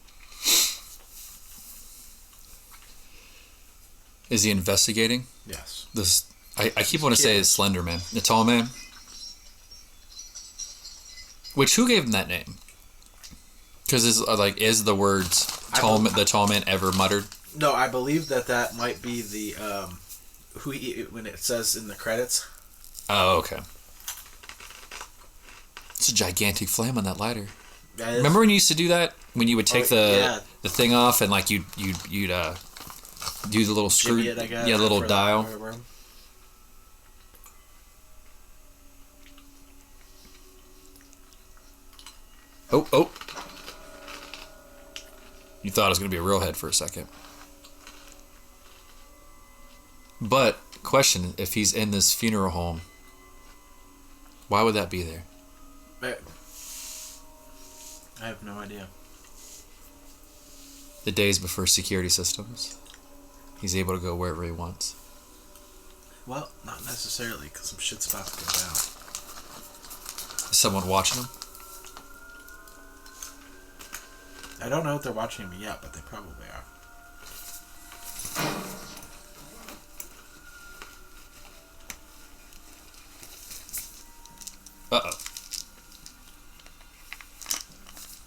Is he investigating? Yes. I keep wanting to say it's Slender Man. The Tall Man? Which, who gave him that name? Because is the words the Tall Man ever muttered? No, I believe that might be the, when it says in the credits. Oh, okay. It's a gigantic flame on that lighter. Remember when you used to do that? When you would take the thing off and like you'd do the little screw, it, I guess, little dial. Oh! You thought it was gonna be a real head for a second. But question: if he's in this funeral home, why would that be there? I have no idea. The days before security systems, he's able to go wherever he wants. Well, not necessarily, because some shit's about to go down. Is someone watching him? I don't know if they're watching me yet, but they probably are. Uh-oh.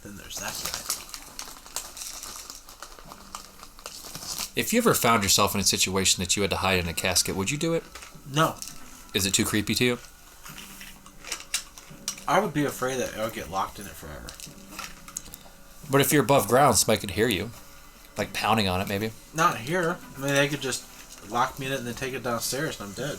Then there's that guy. If you ever found yourself in a situation that you had to hide in a casket, would you do it? No. Is it too creepy to you? I would be afraid that I would get locked in it forever. But if you're above ground, somebody could hear you. Like pounding on it, maybe. Not here. I mean, they could just lock me in it and then take it downstairs and I'm dead.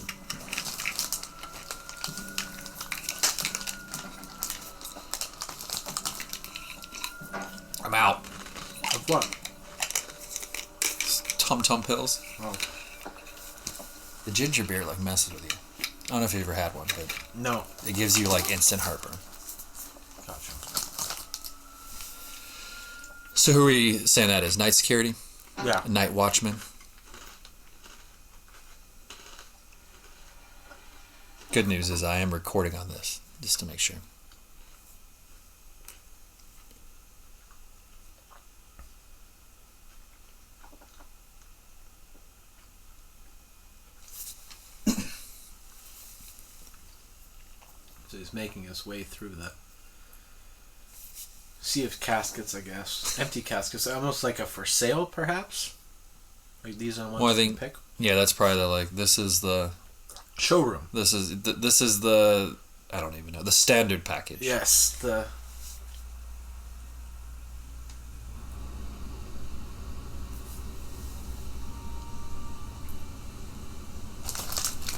I'm out. Of what? Tum Tum pills. Oh. The ginger beer like messes with you. I don't know if you've ever had one, but No. it gives you like instant heartburn. Gotcha. So who are we saying that is? Night security? Yeah. Night watchman? Good news is I am recording on this, just to make sure. So he's making his way through the sea of caskets, I guess. Empty caskets, almost like a for sale, perhaps. Like these are the ones Well, I you think can pick. yeah, that's probably the like this is the Showroom. this is the I don't even know the standard package. Yes, the.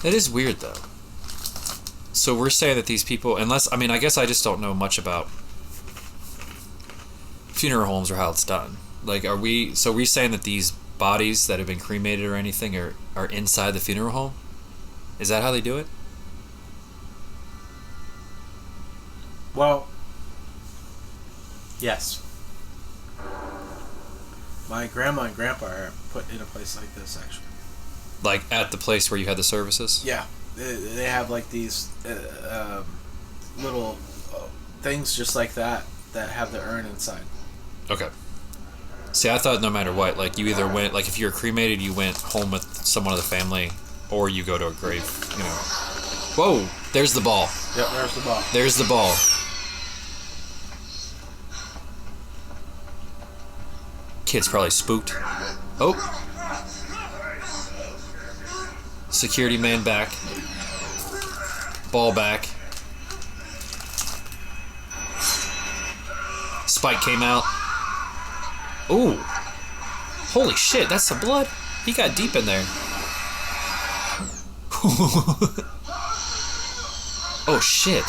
It is weird though. So we're saying that these people, unless I mean, I guess I just don't know much about funeral homes or how it's done. Like, are we? So we're saying that these bodies that have been cremated or anything are inside the funeral home? Is that how they do it? Well. Yes. My grandma and grandpa are put in a place like this, actually. Like at the place where you had the services? Yeah, they have like these little things just like that have the urn inside. Okay. See, I thought no matter what, like you either went, like if you were cremated, you went home with someone of the family, or you go to a grave. You know. Whoa! There's the ball. Yep, there's the ball. There's the ball. Kid's probably spooked. Oh. Security man back. Ball back. Spike came out. Ooh. Holy shit, that's some blood. He got deep in there. Oh shit.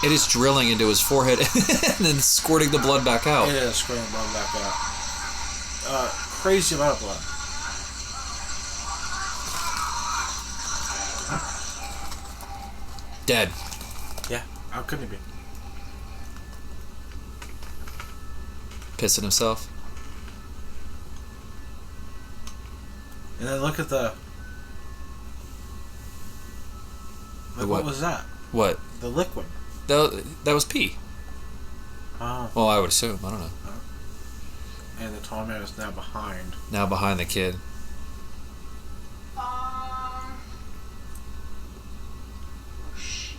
It is drilling into his forehead and then squirting the blood back out. It is squirting blood back out. Crazy amount of blood. Dead. Yeah, how couldn't he be? Pissing himself. And then look at the. Like, what was that? What? The liquid. That was pee. Oh. Well, I would assume. I don't know. And the tall man is now behind. Now behind the kid. Oh shit.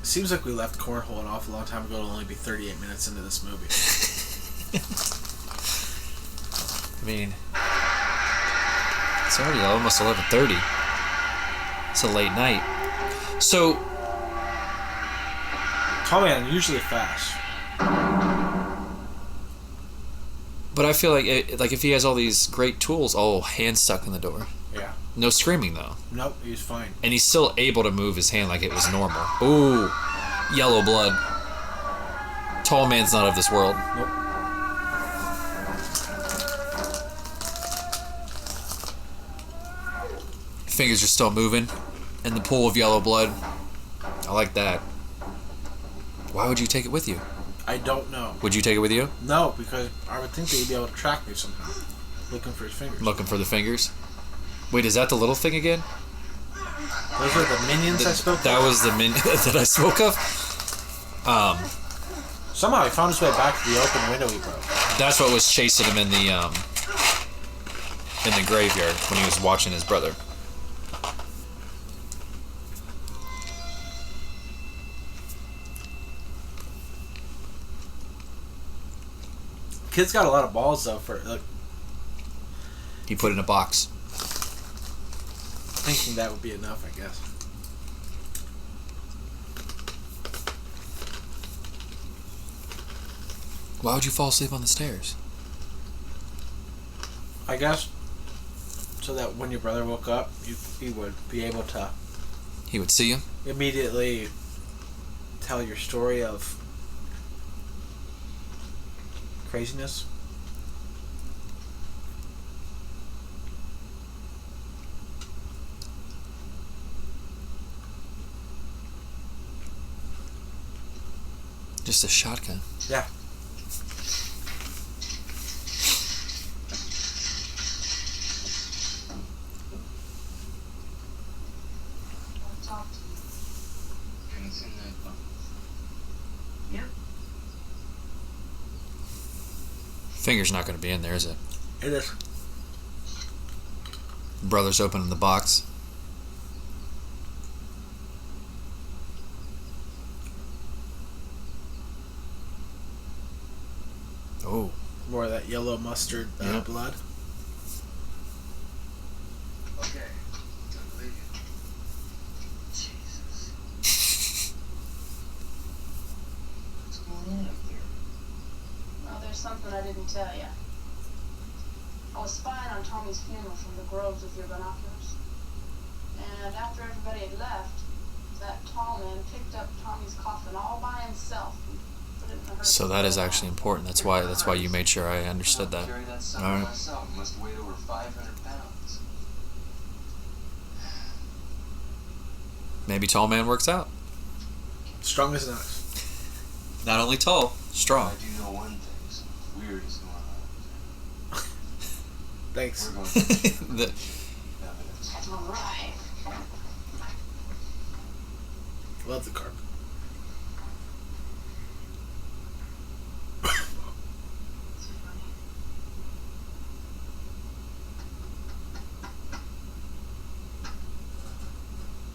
Seems like we left Cornhole an awful long time ago. It'll only be 38 minutes into this movie. I mean, it's already almost 11:30. It's a late night. So, Tall man usually fast. but I feel like like if he has all these great tools, hand stuck in the door. Yeah. No screaming though, Nope, he's fine. and he's still able to move his hand like it was normal. Ooh, yellow blood. Tall man's not of this world. Nope. Fingers are still moving in the pool of yellow blood. I like that. Why would you take it with you? I don't know. Would you take it with you? No, because I would think they'd be able to track me somehow. Looking for his fingers. Looking for the fingers. Wait, is that the little thing again? Those are the minions I spoke That of? was the minion that I spoke of. Somehow he found his way back to the open window he broke. That's what was chasing him in the graveyard when he was watching his brother. Kid's got a lot of balls though. For like, He put it in a box. thinking that would be enough, I guess. Why would you fall asleep on the stairs? I guess so that when your brother woke up, you would be able to He would see you? immediately tell your story of craziness. Just a shotgun. Yeah. Talk to you. Can it's in that bunk. Yep. Finger's not going to be in there, is it? It is. Brother's opening the box. Oh. More of that yellow mustard Yep. blood. Okay. Don't believe you. Jesus. What's going on up there? Well, there's something I didn't tell you. I was spying on Tommy's funeral from the groves with your binoculars. And after everybody had left, that tall man picked up Tommy's coffin all by himself and put it in the hearse. So that is actually important. That's why you made sure I understood that. Carry that sucker Alright. myself. Must weigh over 500 pounds. Maybe tall man works out. Strong as an ox. Not only tall, I strong. do know one thing. Something weird is going on. Thanks. We're going to The- evidence. All right. Love the carpet. It's funny.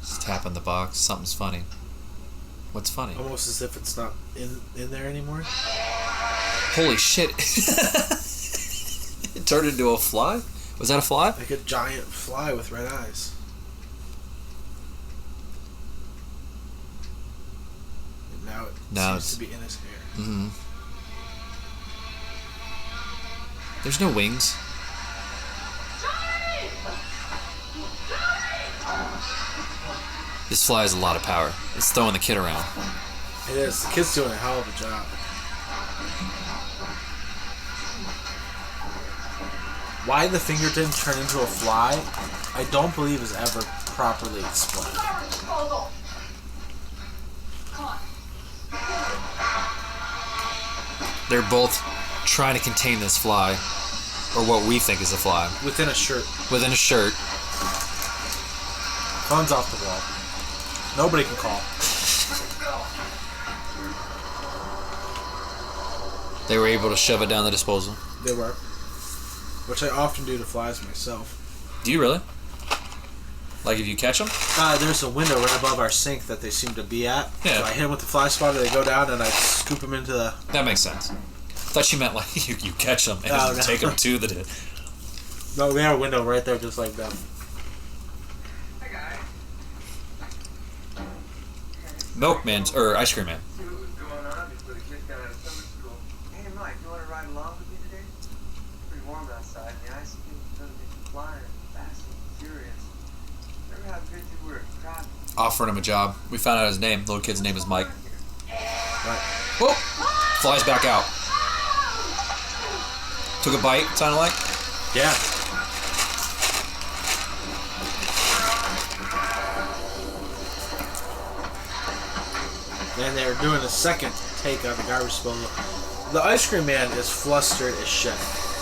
Just tapping the box. Something's funny. What's funny? Almost as if it's not in there anymore. Holy shit. It turned into a fly? Was that a fly? Like a giant fly with red eyes. And now it Now seems it's- to be in his hair. Mm-hmm. There's no wings. This fly has a lot of power. It's throwing the kid around. It is. The kid's doing a hell of a job. Why the finger didn't turn into a fly, I don't believe is ever properly explained. Garbage disposal. Come on. They're both trying to contain this fly, or what we think is a fly, Within a shirt. within a shirt. Phone's off the wall. Nobody can call. They were able to shove it down the disposal. They were. Which I often do to flies myself. Do you really? Like if you catch them? There's a window right above our sink that they seem to be at. Yeah. So I hit them with the fly spotter, they go down, and I scoop them into the... That makes sense. I thought you meant like you catch them and Oh, you no. take them to the... No, we have a window right there just like that. Hey, guy. Milkman, or ice cream man. See what was going on before the kids got out of summer school. Hey, Mike, you want to ride along with me today? It's pretty warm outside, and the ice cream is going to be flying fast and furious. Remember how good you were at driving? Offering him a job. We found out his name. The little kid's name is Mike. Right. Whoa! Flies back out. Took a bite, sounded like. Yeah. And they're doing a second take on the garbage disposal. The ice cream man is flustered as shit.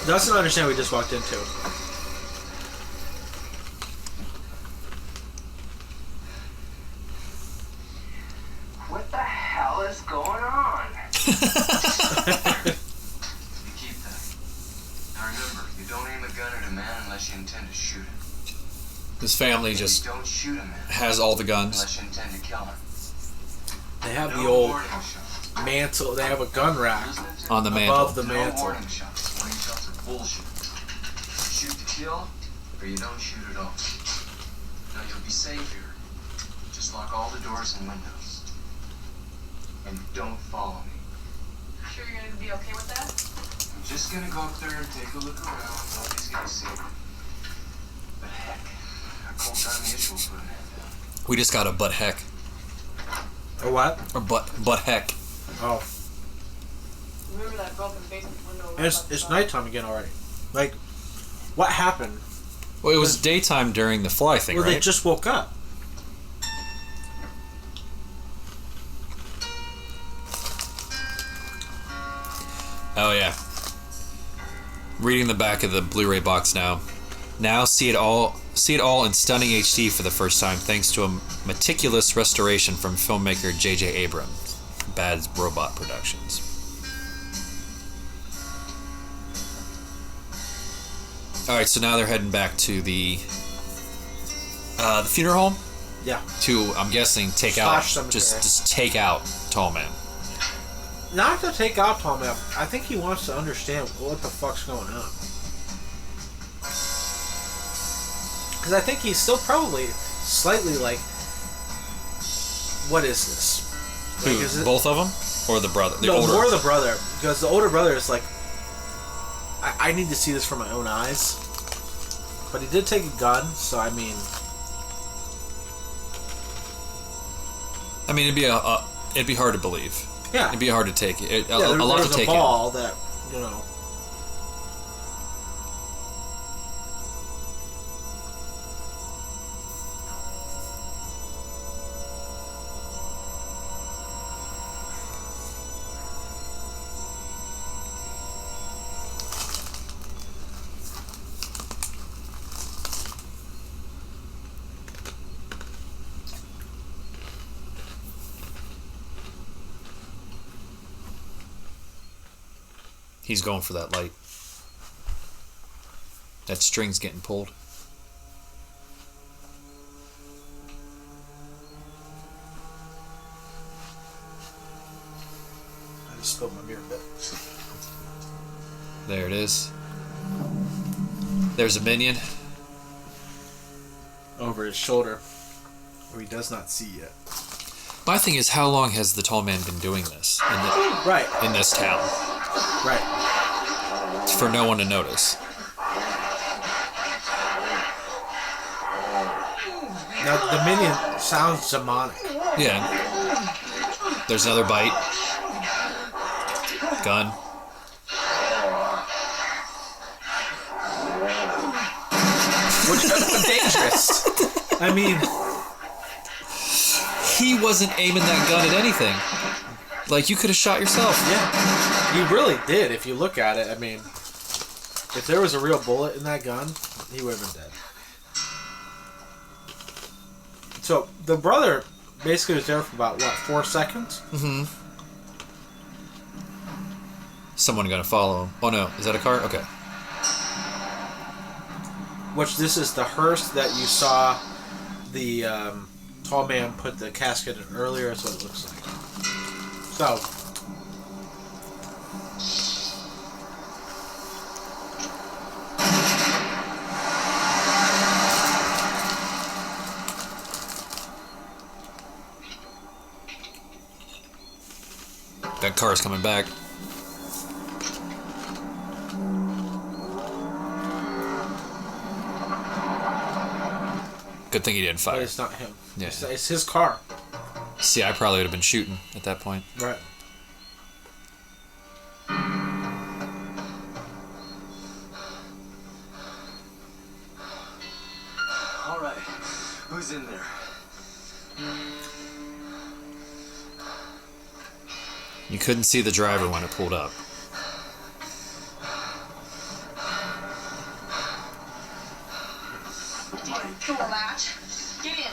Doesn't understand what we just walked into. What the hell is going on? You keep that. Now remember, you don't aim a gun at a man unless you intend to shoot him. His family You just don't shoot a man has all the guns. unless you intend to kill him. They have No the old warning shots. mantle. They have a gun rack On the above mantle. the mantle. Warning shots. Warning shots are bullshit. Shoot to kill, or you don't shoot at all. Now you'll be safe here. Just lock all the doors and windows. And don't follow me. Sure you're gonna be okay with that? I'm just gonna go up there and take a look around. Nobody's gonna see me. But heck, a cold time the issue will put an end down. We just got a butt heck. Or what? Or butt heck. Oh. Remember that broken basement window? And it's nighttime again already. Like, what happened? Well, it was daytime during the fly thing, Well, right? they just woke up. Oh yeah. Reading the back of the Blu-ray box now. Now see it all in stunning HD for the first time thanks to a meticulous restoration from filmmaker J.J. Abrams, Bad Robot Productions. All right, so now they're heading back to the funeral home Yeah. to, I'm guessing, take Slash out cemetery. just take out Tall Man. Not to take out Tom F. I think he wants to understand what the fuck's going on. Because I think he's still probably slightly like, what is this? Like, Who? is it, Both of them, or the brother? The no, older. more the brother. Because the older brother is like, I need to see this from my own eyes. But he did take a gun, so I mean, it'd be hard to believe. yeah. It'd be hard to take it. Yeah, A there lot to was take a ball that, you know. He's going for that light. That string's getting pulled. I just spilled my beer a bit. There it is. There's a minion. Over his shoulder, where he does not see yet. My thing is, how long has the tall man been doing this Right, in this town? right. For no one to notice. Now, the minion sounds demonic. Yeah. There's another bite. Gun. Which is dangerous. I mean, He wasn't aiming that gun at anything. Like, you could have shot yourself. yeah, he really did. If you look at it, I mean, if there was a real bullet in that gun, he would have been dead. So the brother basically was there for about 4 seconds. Mm-hmm. Someone gonna follow him. Oh no, is that a car? Okay. Which this is the hearse that you saw the tall man put the casket in earlier. That's what it looks like. So. That car's coming back. Good thing he didn't But fire. it's not him. Yeah. It's his car. See, I probably would have been shooting at that point. Right. All right, who's in there? You couldn't see the driver when it pulled up. Come on, Latch. Get in.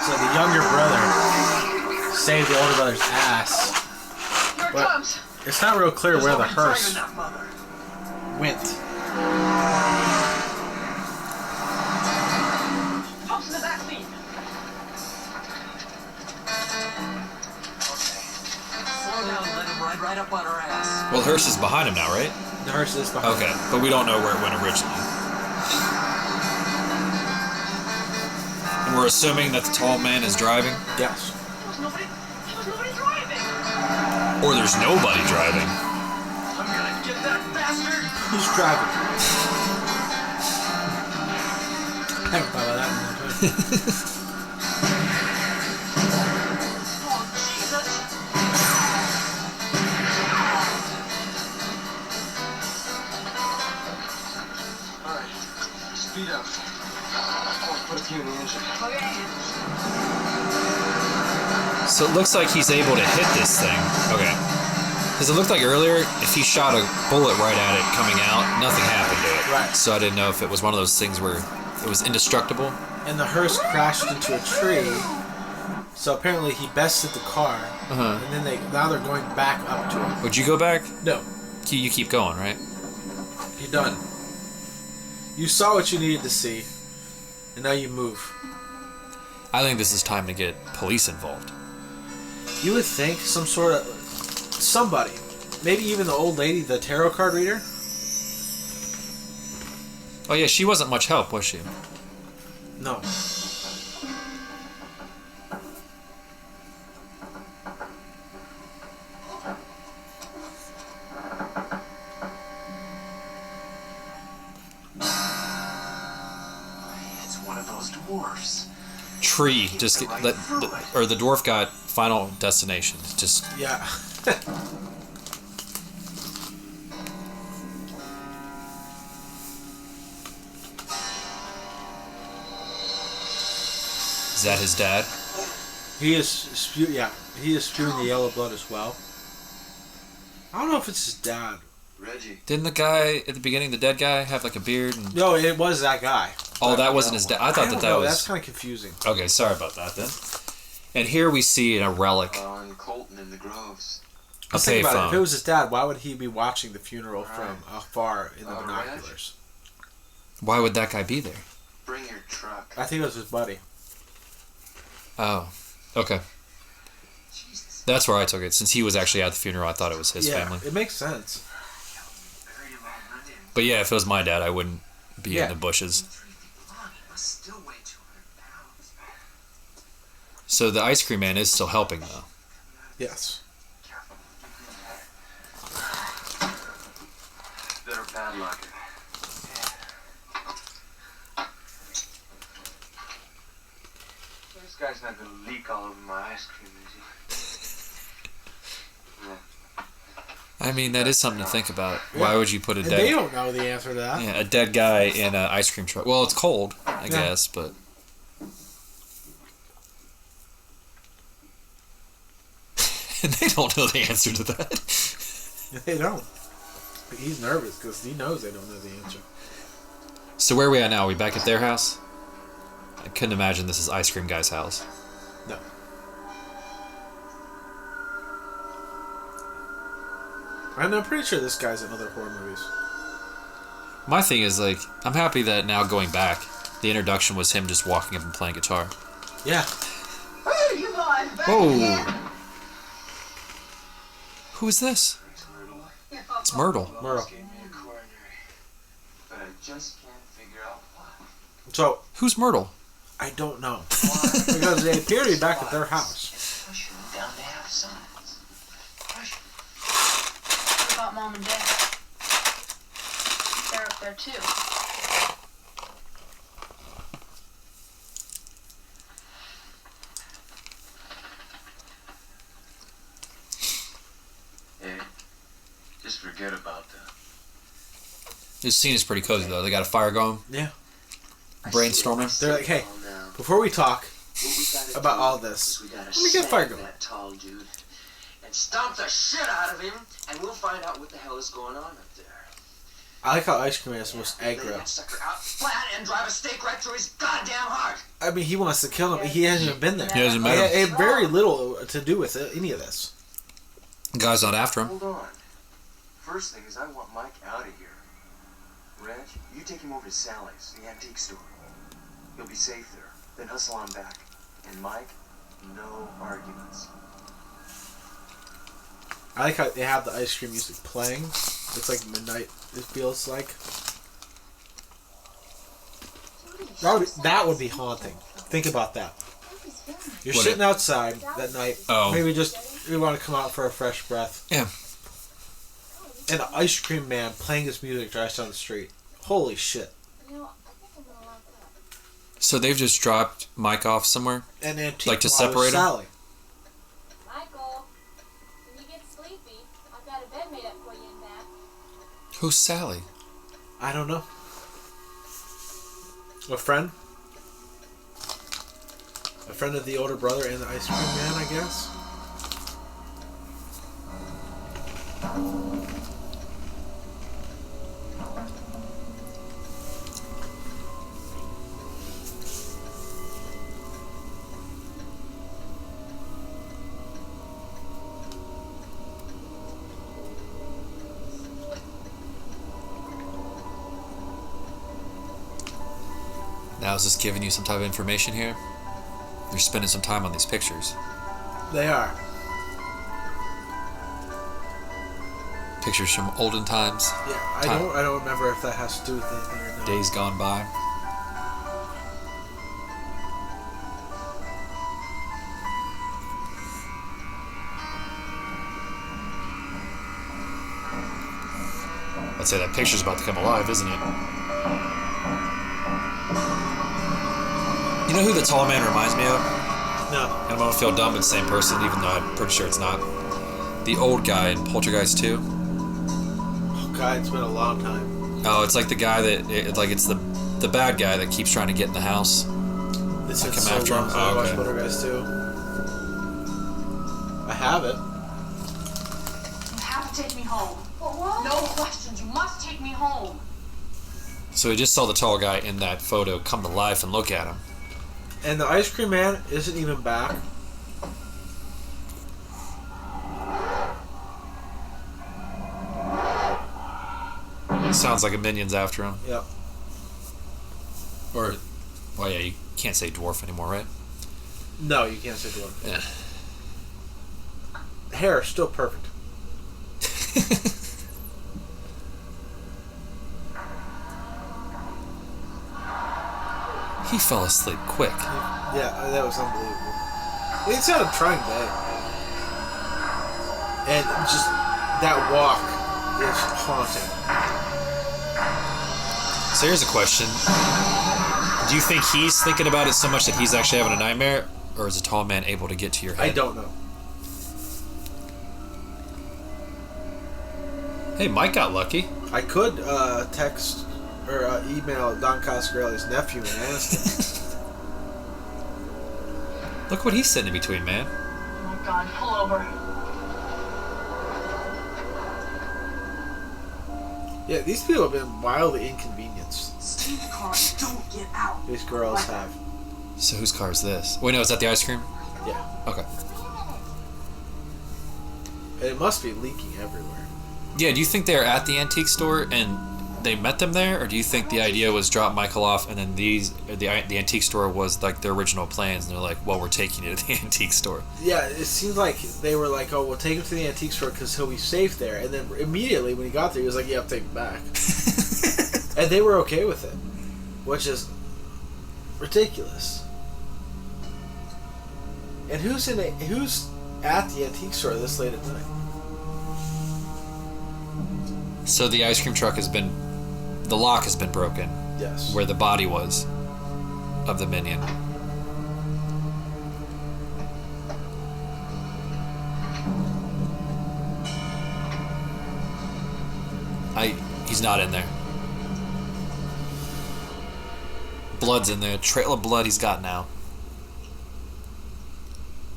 So the younger brother saved the older brother's ass. Here it What? comes. It's not real clear where the Nobody driving hearse that mother. went. Pops in the back seat. slide right up on her ass. Well, the hearse is behind him now, right? The hearse is behind. Okay, but we don't know where it went originally. And we're assuming that the tall man is driving? Yes. There was nobody driving. Or there's nobody driving. I'm gonna get that bastard. Who's driving? I haven't thought about that in a long time. Oh, Jesus. Alright, speed up. I'll put a few in the engine. Okay. So it looks like he's able to hit this thing. Okay. Because it looked like earlier, if he shot a bullet right at it coming out, nothing happened to it. Right. So I didn't know if it was one of those things where it was indestructible. And the hearse crashed into a tree. So apparently he bested the car. Uh-huh. And then now they're going back up to him. Would you go back? No, You keep going, right? you're done. You saw what you needed to see, and now you move. I think this is time to get police involved. You would think somebody, maybe even the old lady, the tarot card reader. Oh yeah, she wasn't much help, was she? No. It's one of those dwarfs. Tree. Just or the dwarf got Final Destination. Just Yeah. is that his dad? He is spewing the yellow blood as well. I don't know if it's his dad. Reggie. Didn't the guy at the beginning, the dead guy, have like a beard? And... No, it was that guy. Oh, that wasn't his dad. I thought that was. was. That's kind of confusing. Okay, sorry about that then. And here we see a relic, On Colton in the Groves. a Think about it. If it payphone. was his dad, why would he be watching the funeral from afar in the Reg? binoculars? Why would that guy be there? Bring your truck. I think it was his buddy. Oh, okay. That's where I took it. Since he was actually at the funeral, I thought it was his family. It makes sense. But yeah, if it was my dad, I wouldn't be Yeah. in the bushes. Still weigh 200 pounds. So the ice cream man is still helping though. Yes. Better padlock it. This guy's not gonna leak all over my ice cream, is he? I mean, that is something to think about. Why would you put a And they dead, don't know the answer to that. a dead guy in an ice cream truck? Well, it's cold, I guess, but and they don't know the answer to that. They don't. He's nervous because he knows they don't know the answer. So where are we at now? Are we back at their house? I couldn't imagine this is ice cream guy's house. No. And I'm pretty sure this guy's in other horror movies. My thing is like, I'm happy that now going back, the introduction was him just walking up and playing guitar. Yeah. Hey, you guys back Whoa! again? Who is this? It's Myrtle. Myrtle. Gave me a coronary, but I just can't figure out why. So, Who's Myrtle? I don't know. Because they appear to be back at their house. Push them down to half size. Push 'em. What about Mom and Dad? They're up there too. Hey, just forget about that. This scene is pretty cozy though. They got a fire going, Yeah. brainstorming. They're like, hey, before we talk about all this, Let me get fire going. That tall dude and stomp the shit out of him, and we'll find out what the hell is going on up there. I like how Ice Cream Man is the most Lay aggro. that sucker out flat and drive a stake right through his goddamn heart. I mean, he wants to kill him, but he hasn't even been there. He hasn't He met him. had very little to do with any of this. Guy's not after him. Hold on. First thing is I want Mike out of here. Reg, you take him over to Sally's, the antique store. He'll be safe there. Then hustle on back. And Mike, no arguments. I like how they have the ice cream music playing. It's like midnight, it feels like. That would be haunting. Think about that. You're What sitting outside that night. Oh. Maybe you want to come out for a fresh breath. Yeah. And an ice cream man playing his music drives down the street. Holy shit. So they've just dropped Mike off somewhere? And Antique Like to Model separate him? Sally. Michael, when you get sleepy, I've got a bed made up for you in back. Who's Sally? I don't know. A friend? A friend of the older brother and the ice cream man, I guess? Now is this giving you some type of information here? You're spending some time on these pictures. They are. Pictures from olden times, Yeah, I don't remember if that has to do with anything or not. days gone by. I'd say that picture's about to come alive, isn't it? You know who the tall man reminds me of? No. And I'm gonna feel dumb, it's the same person, even though I'm pretty sure it's not. The old guy in Poltergeist 2. Oh god, it's been a long time. Oh, it's like the guy that, it's the bad guy that keeps trying to get in the house. It's Like been him so after long him? since I Oh, watched okay. Poltergeist 2. I have it. You have to take me home. No questions. You must take me home. So we just saw the tall guy in that photo come to life and look at him. And the ice cream man isn't even back. Sounds like a minion's after him. Yep. Or, well, yeah, you can't say dwarf anymore, right? No, you can't say dwarf. Yeah. Hair is still perfect. He fell asleep quick. Yeah, that was unbelievable. It's had a trying day. And just that walk is haunting. So here's a question. Do you think he's thinking about it so much that he's actually having a nightmare? Or is a tall man able to get to your head? I don't know. Hey, Mike got lucky. I could text or email Don Coscarelli's nephew and ask him. Look what he's sitting in between, man. Oh my god, pull over. Yeah, these people have been wildly inconvenienced. Stay in the car. Don't get out. These girls have. So whose car is this? Wait, no, is that the ice cream? Yeah. Okay. It must be leaking everywhere. Yeah, do you think they're at the antique store and they met them there? Or do you think the idea was drop Michael off and then the antique store was like their original plans and they're like, well, we're taking you to the antique store? Yeah, it seems like they were like, oh, we'll take him to the antique store because he'll be safe there. And then immediately when he got there, he was like, yeah, I'll take him back. And they were okay with it, which is ridiculous. And who's at the antique store this late at night? So the ice cream truck the lock has been broken Yes. where the body was of the minion. He's not in there. Blood's in there. Trail of blood he's got now.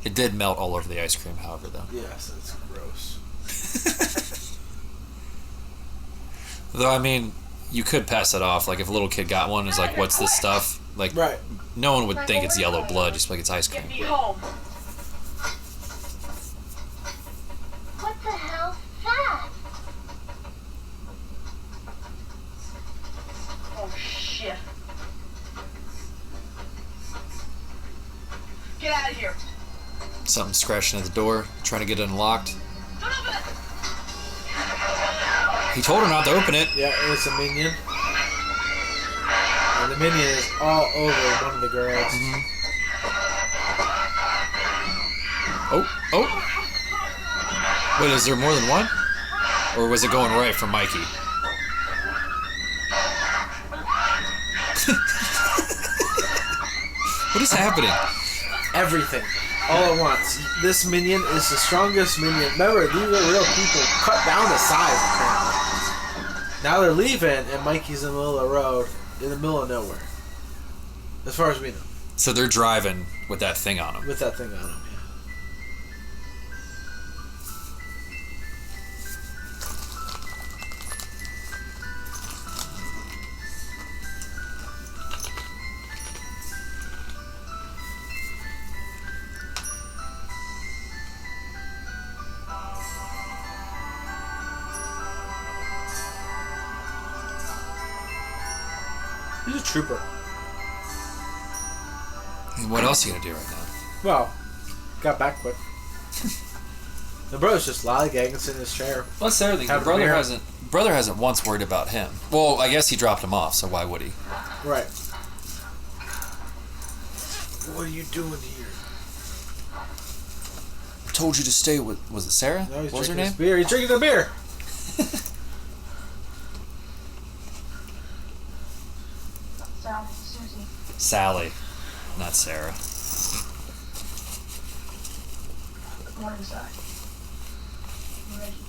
It did melt all over the ice cream, however, though. Yes, it's gross. Though, I mean, you could pass it off. Like, if a little kid got one, it's like, what's this stuff? Like, Right. no one would think it's yellow blood, just like it's ice Get cream. me home. What the hell's that? Oh shit. Get out of here. Something scratching at the door, trying to get it unlocked. Don't open it. He told her not to open it. Yeah, it's a minion. And the minion is all over one of the girls. Mm-hmm. Oh. Wait, is there more than one? Or was it going right for Mikey? What is happening? Everything. All at once. This minion is the strongest minion. Remember, these are real people cut down to size, apparently. Now they're leaving, and Mikey's in the middle of the road, in the middle of nowhere. As far as we know. So they're driving with that thing on them. With that thing on him, yeah. He's a trooper. And what else are you gonna do right now? Well, got back quick. The brother's just lollygagging, sitting in his chair. Well, that's the other thing. The brother hasn't once worried about him. Well, I guess he dropped him off, so why would he? Right. What are you doing here? I told you to stay with. Was it Sarah? No, he's what was her drinking name? his beer. He's drinking the beer. Sally, Susie. Sally, not Sarah. What is that? I'm ready to.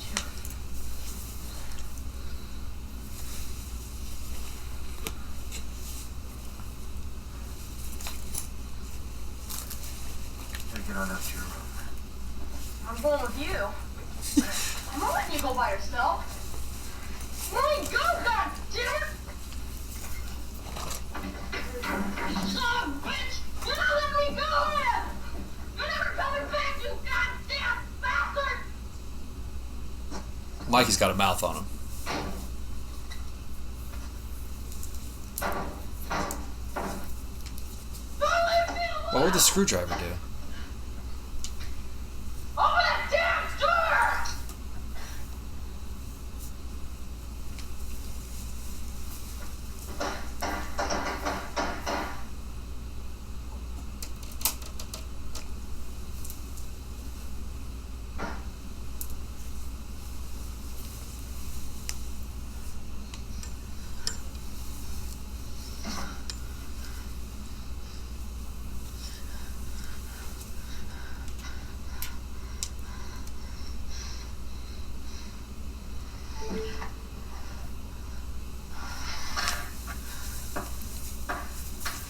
Get on up to your room. I'm going with you. I'm not letting you go by yourself. Let me go, goddammit! Son of a bitch! You're not letting me go here! You're never coming back, you goddamn bastard! Mikey's got a mouth on him. Don't leave me alone! What would the screwdriver do? Open that damn door!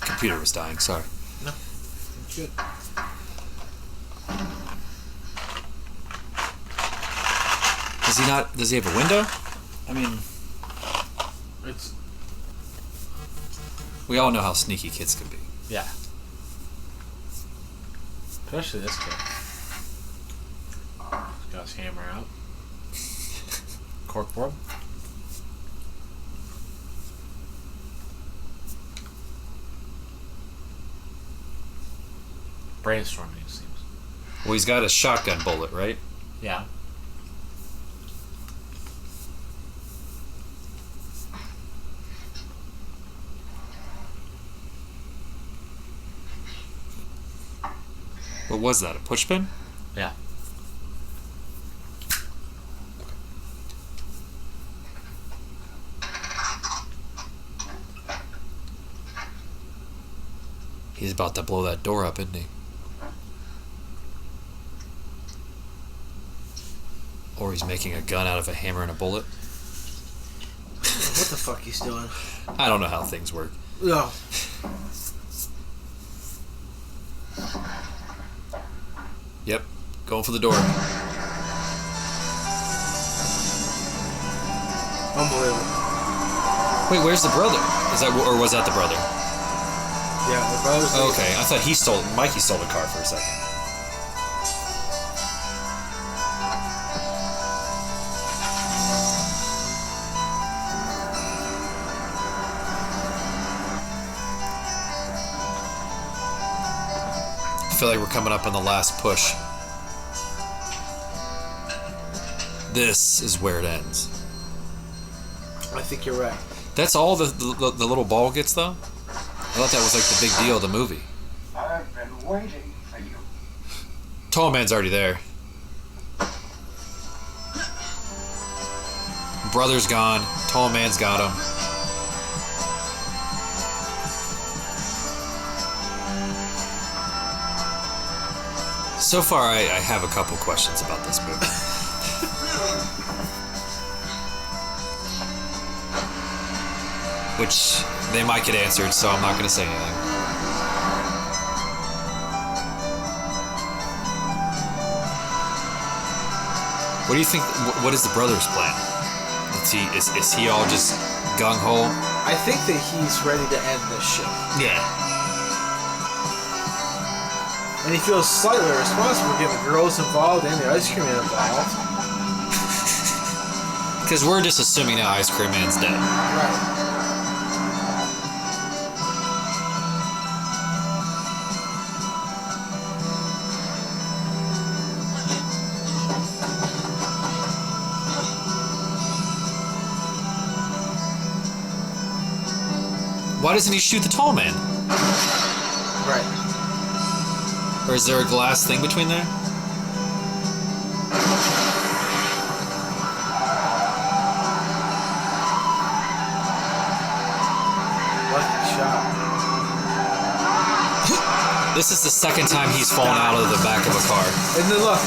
Computer was dying. Sorry. No. Good. Does he not? Does he have a window? I mean, It's. we all know how sneaky kids can be. Yeah. Especially this kid. He's got his hammer out. Corkboard. Brainstorming, it seems. Well, he's got a shotgun bullet, right? Yeah. What was that? A push pin? Yeah. He's about to blow that door up, isn't he? Or he's making a gun out of a hammer and a bullet. What the fuck he's doing? I don't know how things work. No. Yep, going for the door. Unbelievable. Wait, where's the brother? Is that, or was that the brother? Yeah, the brother's. Okay, I thought Mikey stole the car for a second. I feel like we're coming up on the last push. This is where it ends. I think you're right. That's all the little ball gets, though? I thought that was like the big deal of the movie. I've been waiting for you. Tall man's already there. Brother's gone. Tall man's got him. So far, I have a couple questions about this movie. Which they might get answered, so I'm not going to say anything. What do you think? What is the brother's plan? Is he all just gung ho? I think that he's ready to end this shit. Yeah. And he feels slightly responsible for getting the girls involved and the ice cream man involved. Because we're just assuming now Ice Cream Man's dead. Right. Why doesn't he shoot the tall man? Right. Or is there a glass thing between there? Lucky shot. This is the second time he's fallen out of the back of a car. And then look.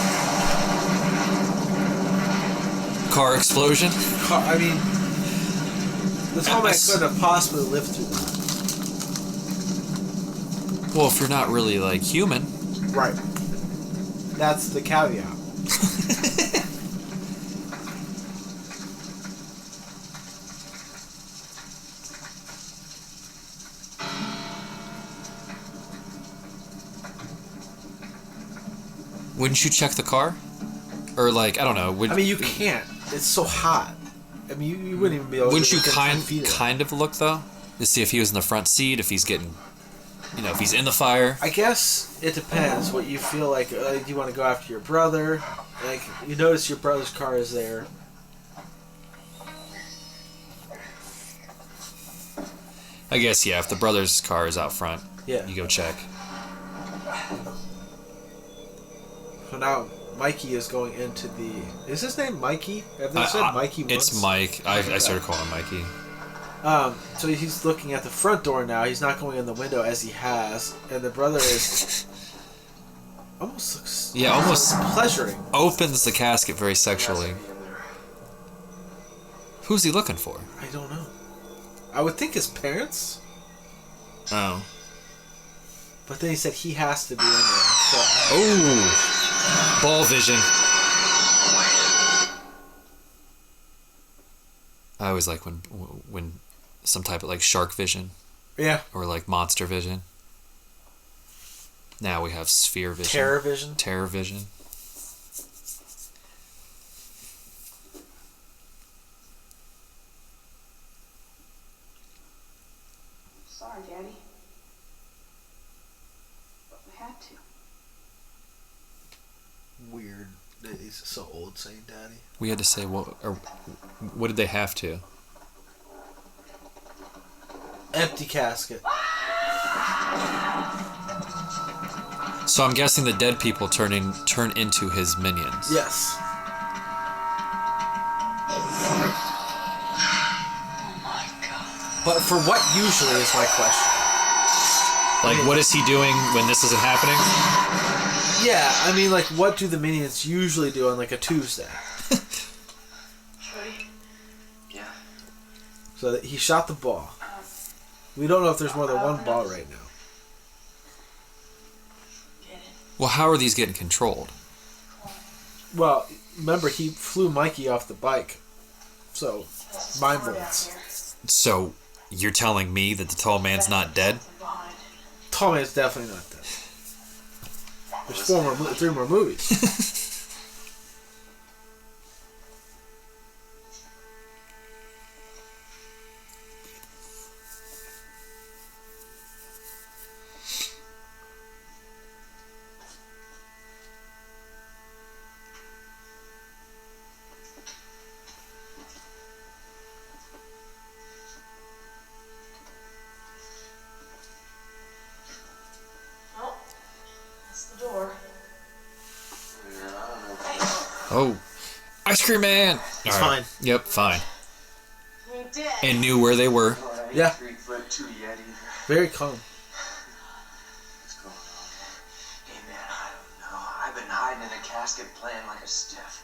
Car explosion? I mean, the tall man couldn't have possibly lived through that. Well, if you're not really, like, human. Right. That's the caveat. Wouldn't you check the car? Or, like, I don't know. I mean, you can't. It's so hot. I mean, you wouldn't even be able to... Wouldn't you get 10 feet in. kind of look, though? To see if he was in the front seat, if he's getting... You know, if he's in the fire. I guess it depends what you feel like. Do you want to go after your brother? Like, you notice your brother's car is there. I guess, yeah, if the brother's car is out front, Yeah. you go check. So now Mikey is going into the... Is his name Mikey? Have they said Mikey once? It's Mike. I started calling him Mikey. So he's looking at the front door now. He's not going in the window as he has. And the brother is... almost looks... Yeah, almost pleasuring. Opens the casket very sexually. Who's he looking for? I don't know. I would think his parents. Oh. But then he said he has to be in there. So. Oh! Ball vision. I always like when some type of like shark vision. Yeah. Or like monster vision. Now we have sphere vision. Terror vision. Terror vision. Sorry, Daddy. But we had to. Weird that he's so old saying daddy. We had to say what did they have to? Empty casket. So I'm guessing the dead people turn into his minions. Yes. But for what usually is my question. Like, what is he doing when this isn't happening? Yeah, I mean, like, what do the minions usually do on, like, a Tuesday? Ready? Yeah. So that he shot the ball. We don't know if there's more than one ball right now. Well, how are these getting controlled? Well, remember, he flew Mikey off the bike. So, mind bullets. So, you're telling me that the tall man's not dead? Tall man's definitely not dead. There's 3 more movies. Oh, Ice Cream Man. It's All right. fine. Yep, fine. He did. And knew where they were. Yeah. 3 foot 2 yet either. Very calm. What's going on? Hey man, I don't know. I've been hiding in a casket playing like a stiff.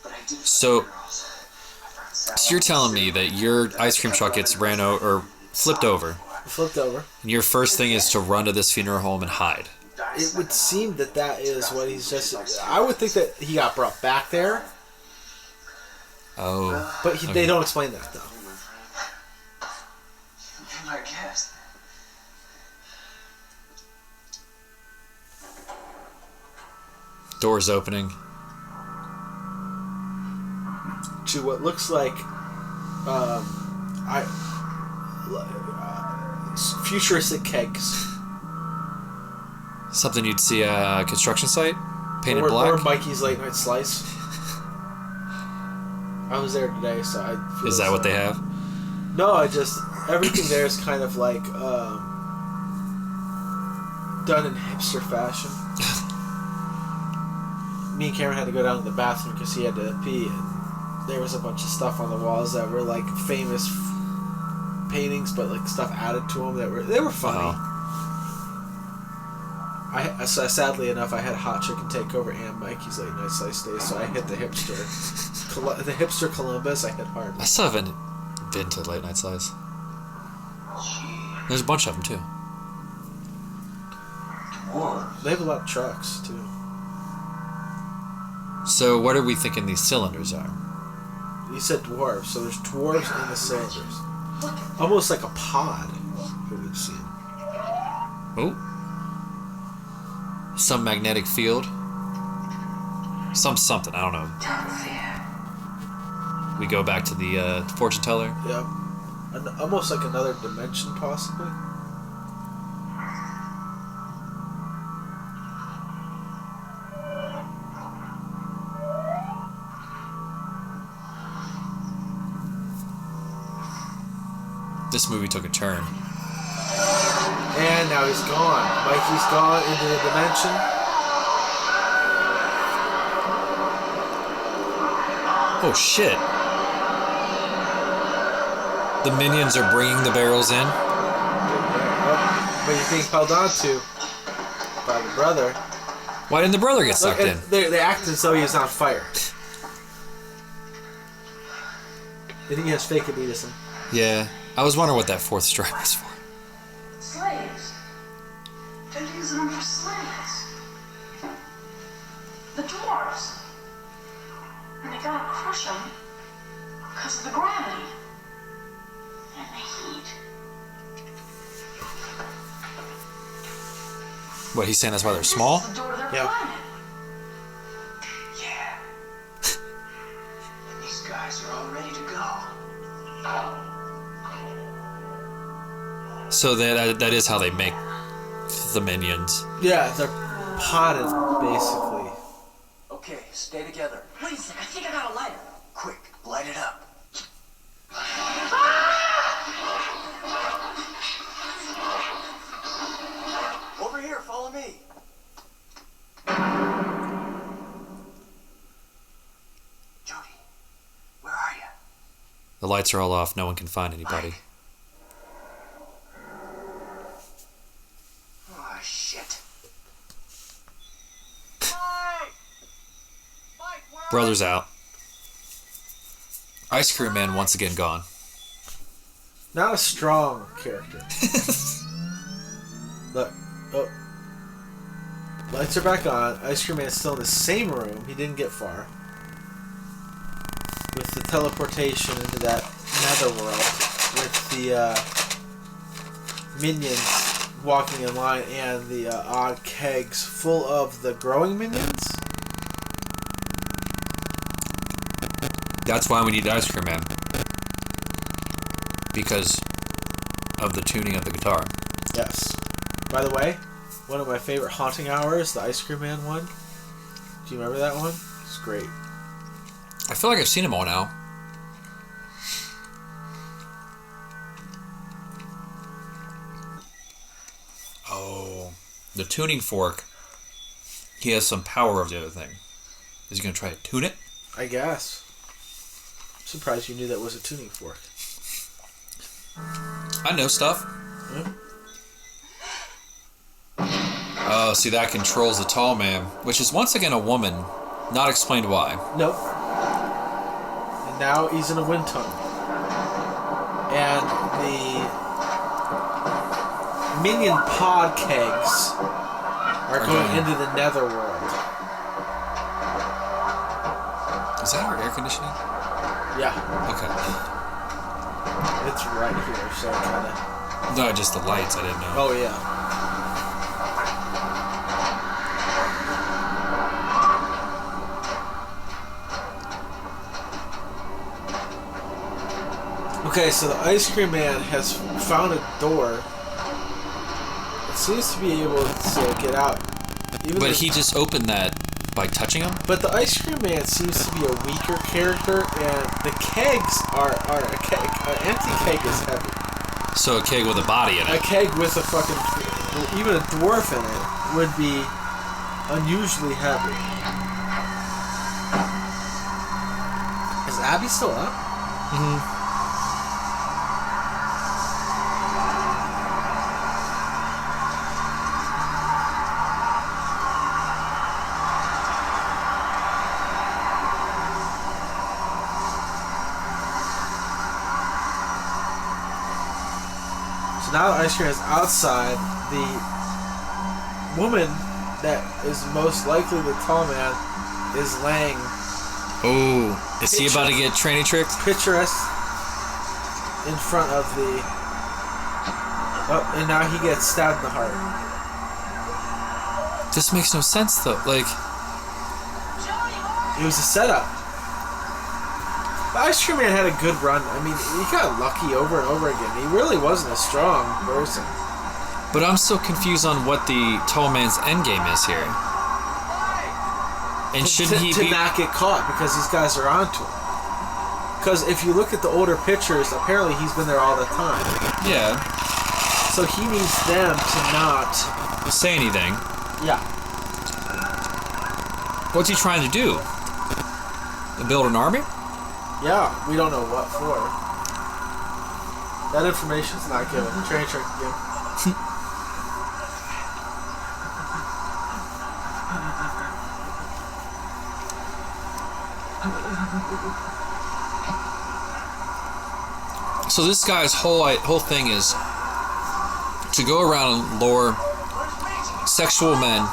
But I did find So- girls. I found Sally So you're telling me that your ice cream truck gets ran over or flipped over, Flipped over. and your first thing is to run to this funeral home and hide. It would seem that that is what he's just. I would think that he got brought back there, Oh. but they don't explain that though. Be my guest. Doors opening. To what looks like, futuristic kegs. Something you'd see at a construction site? Painted or, black? Or Mikey's Late Night Slice. I was there today, so I feel Is that what they have? No, I just everything there is kind of like done in hipster fashion. Me and Cameron had to go down to the bathroom because he had to pee, and there was a bunch of stuff on the walls that were like famous paintings, but like stuff added to them that were funny. So sadly enough, I had Hot Chicken Takeover and Mikey's Late Night Slice Day, so I hit the hipster Columbus. I hit hard. I still haven't been to Late Night Slice. There's a bunch of them too. They have a lot of trucks too. So what are we thinking these cylinders are? You said dwarves, so there's dwarves in the cylinders, almost like a pod that we've seen. Oh. Some magnetic field. Something, I don't know. We go back to the fortune teller. Yeah, almost like another dimension, possibly. This movie took a turn. And now he's gone. Mikey's gone into the dimension. Oh shit. The minions are bringing the barrels in. But he's being held on to by the brother. Why didn't the brother get Look, sucked in? they act as though he's on fire. They think he has fake elitism. Yeah. I was wondering what that fourth stripe was for. Slaves. They're using them for slaves. The dwarves. And they gotta crush them because of the gravity and the heat. What, he's saying that's why they're small? This is the door to their Yeah. planet. Yeah. And these guys are all ready to go. So that is how they make the minions. Yeah, they're potted, basically. Okay, stay together. Wait a second, I think I got a lighter. Quick, light it up. Over here, follow me. Jody, where are you? The lights are all off. No one can find anybody. Oh, shit. Brother's out. Ice Cream Man once again gone. Not a strong character. Look. Oh. Lights are back on. Ice Cream Man is still in the same room. He didn't get far. With the teleportation into that netherworld. With the minions walking in line and the odd kegs full of the growing minions. That's why we need Ice Cream Man. Because of the tuning of the guitar. Yes. By the way, one of my favorite haunting hours, the Ice Cream Man one. Do you remember that one? It's great. I feel like I've seen them all now. Oh. The tuning fork. He has some power of the other thing. Is he gonna try to tune it? I guess. I'm surprised you knew that was a tuning fork. I know stuff. Yeah. Oh, see, that controls the tall man, which is once again a woman. Not explained why. Nope. And now he's in a wind tunnel. And the minion pod kegs are going into the netherworld. Is that our air conditioning? Yeah, Okay. it's right here, so kind of... No, just the lights, I didn't know. Oh, yeah. Okay, so the ice cream man has found a door. It seems to be able to get out. But he just opened that by touching him? But the ice cream man seems to be a weaker character, and the kegs are a keg. An empty keg is heavy. So a keg with a body in A it. keg with a fucking... Even a dwarf in it would be unusually heavy. Is Abby still up? Mm-hmm. Now the ice cream is outside. The woman that is most likely the tall man is laying Oh, is he about to get tranny tricked? picturesque in front of the... Oh, and now he gets stabbed in the heart. This makes no sense though. Like, It was a setup. The ice cream man had a good run. I mean, he got lucky over and over again. He really wasn't a strong person. but I'm still confused on what the tall man's endgame is here. And shouldn't he to be... not get caught, because these guys are onto him. Because if you look at the older pictures, apparently he's been there all the time. Yeah. So he needs them to not... Say anything. Yeah. What's he trying to do? Build an army? Yeah, we don't know what for. That information's not given. Train trick again. So this guy's whole thing is to go around and lure sexual men.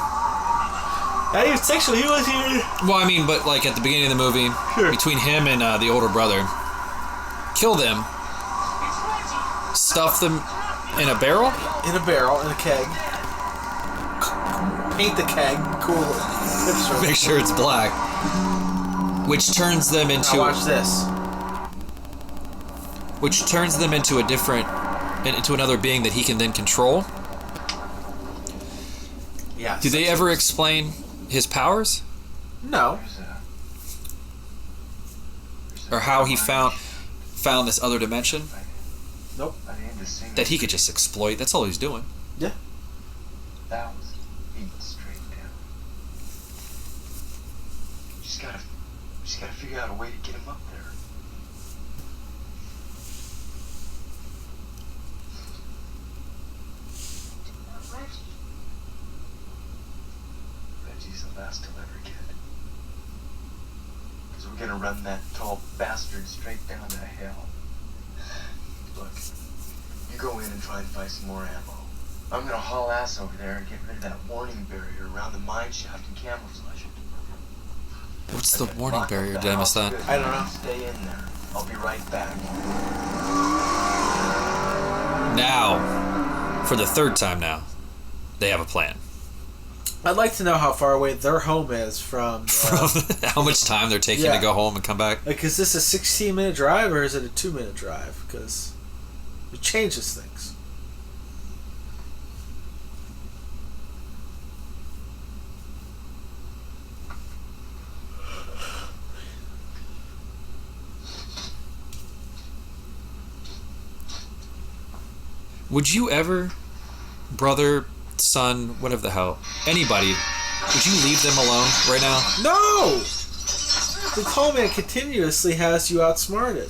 Not even sexual, he was here. Well, I mean, but like at the beginning of the movie, between him and the older brother, kill them, stuff them in a barrel? In a barrel, in a keg. Paint the keg, cool picture. Make sure it's black. Which turns them into... Now watch this. Which turns them into a different... into another being that he can then control. Yeah. Do they ever explain his powers? No. Or how he found this other dimension Nope. that he could just exploit? That's all he's doing. Yeah. That was 8 straight down. Just gotta figure out a way to get him up there. Reggie's the last he'll ever get. Because we're gonna run that tall bastard straight down to hell. Look, you go in and try and find some more ammo. I'm gonna haul ass over there and get rid of that warning barrier around the mine shaft and camouflage it. What's the warning barrier? Did I miss that? I don't know. Stay in there. I'll be right back. Now, for the third time now, they have a plan. I'd like to know how far away their home is from... How much time they're taking Yeah. to go home and come back? Like, is this a 16-minute drive or is it a 2-minute drive? Because it changes things. Would you ever, brother, son, whatever the hell, anybody, would you leave them alone right now? No! The tall man continuously has you outsmarted.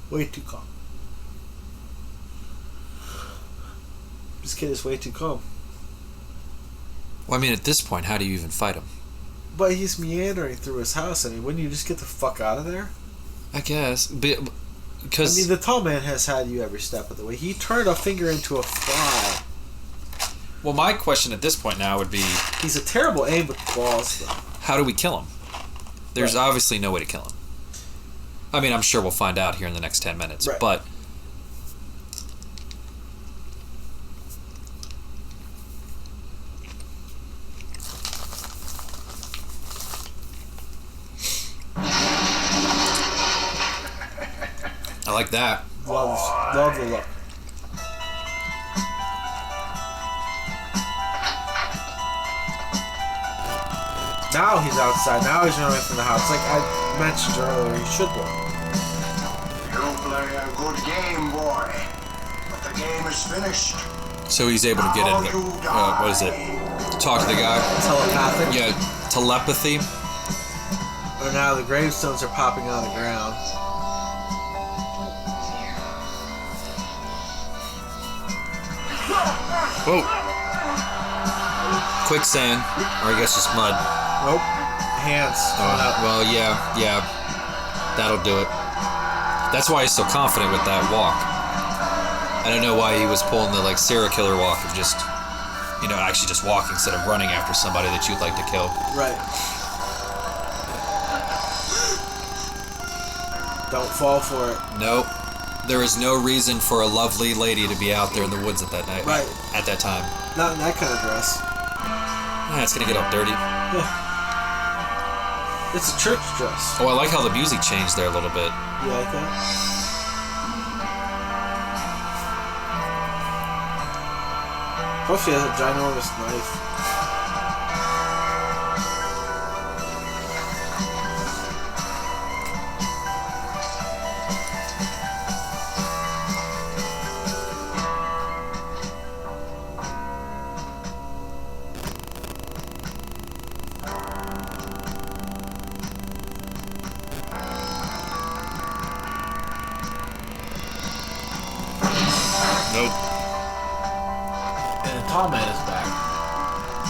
Way too calm. This kid is way too calm. Well, I mean, at this point, how do you even fight him? But he's meandering through his house. I mean, wouldn't you just get the fuck out of there? I guess. Because... I mean, the tall man has had you every step of the way. He turned a finger into a fly. Well, my question at this point now would be... He's a terrible aim with the balls, though. How do we kill him? There's obviously no way to kill him. I mean, I'm sure we'll find out here in the next 10 minutes, but... I like that. Love the look. Now he's outside. Now he's running away from the house. Like I mentioned earlier, he should do. You play a good game, boy. But the game is finished. So he's able to get in, what is it? Talk to the guy? Telepathic? Yeah, telepathy. Or now the gravestones are popping on the ground. Whoa. Quicksand. Or I guess just mud. Nope. Hands. Well, yeah. That'll do it. That's why he's so confident with that walk. I don't know why he was pulling the serial killer walk of just, actually just walking instead of running after somebody that you'd like to kill. Right. Don't fall for it. Nope. There is no reason for a lovely lady to be out there in the woods at that night. Right. At that time. Not in that kind of dress. It's gonna get all dirty. Yeah. It's a church dress. Oh, I like how the music changed there a little bit. You like that? Plus she has a ginormous knife. Nope. And the tall man is back.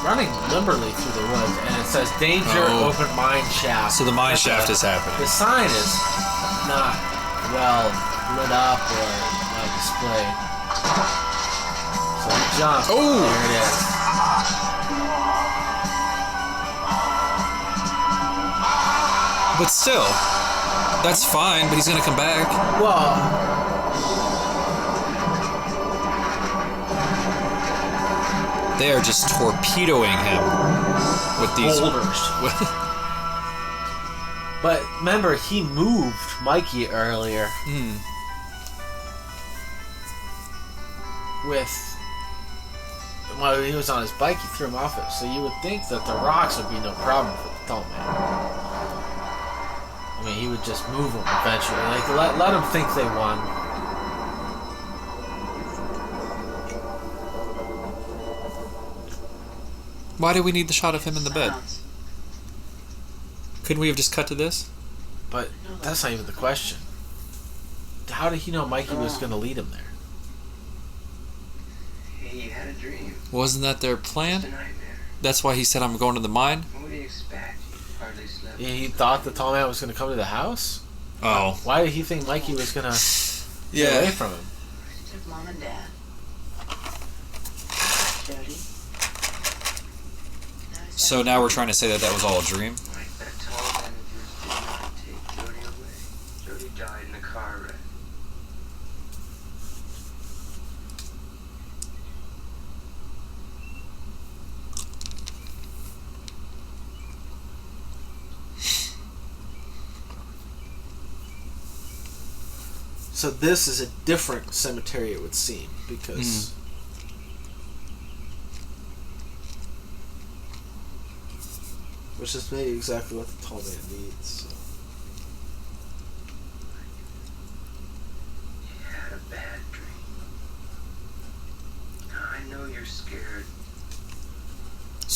Running limberly through the woods, and it says danger, open mine shaft. So the mine shaft is happening. The sign is not well lit up or displayed. So jump. Oh! There it is. But still, that's fine, but he's gonna come back. Well, they are just torpedoing him with these boulders. But remember, he moved Mikey earlier with... Well, he was on his bike, he threw him off it. So you would think that the rocks would be no problem for the tall man. I mean, he would just move them eventually. Let them think they won. Why do we need the shot of him in the bed? Couldn't we have just cut to this? But that's not even the question. How did he know Mikey was going to lead him there? He had a dream. Wasn't that their plan? Just a nightmare. That's why he said, I'm going to the mine? What do you expect? Hardly slept. He thought the tall man was going to come to the house? Oh. Why did he think Mikey was going to get away from him? It took Mom and Dad. Jody. So now we're trying to say that that was all a dream? Right, that tall man of yours did not take Jody away. Jody died in a car wreck. So this is a different cemetery, it would seem, because... Which is maybe exactly what the tall man needs. So.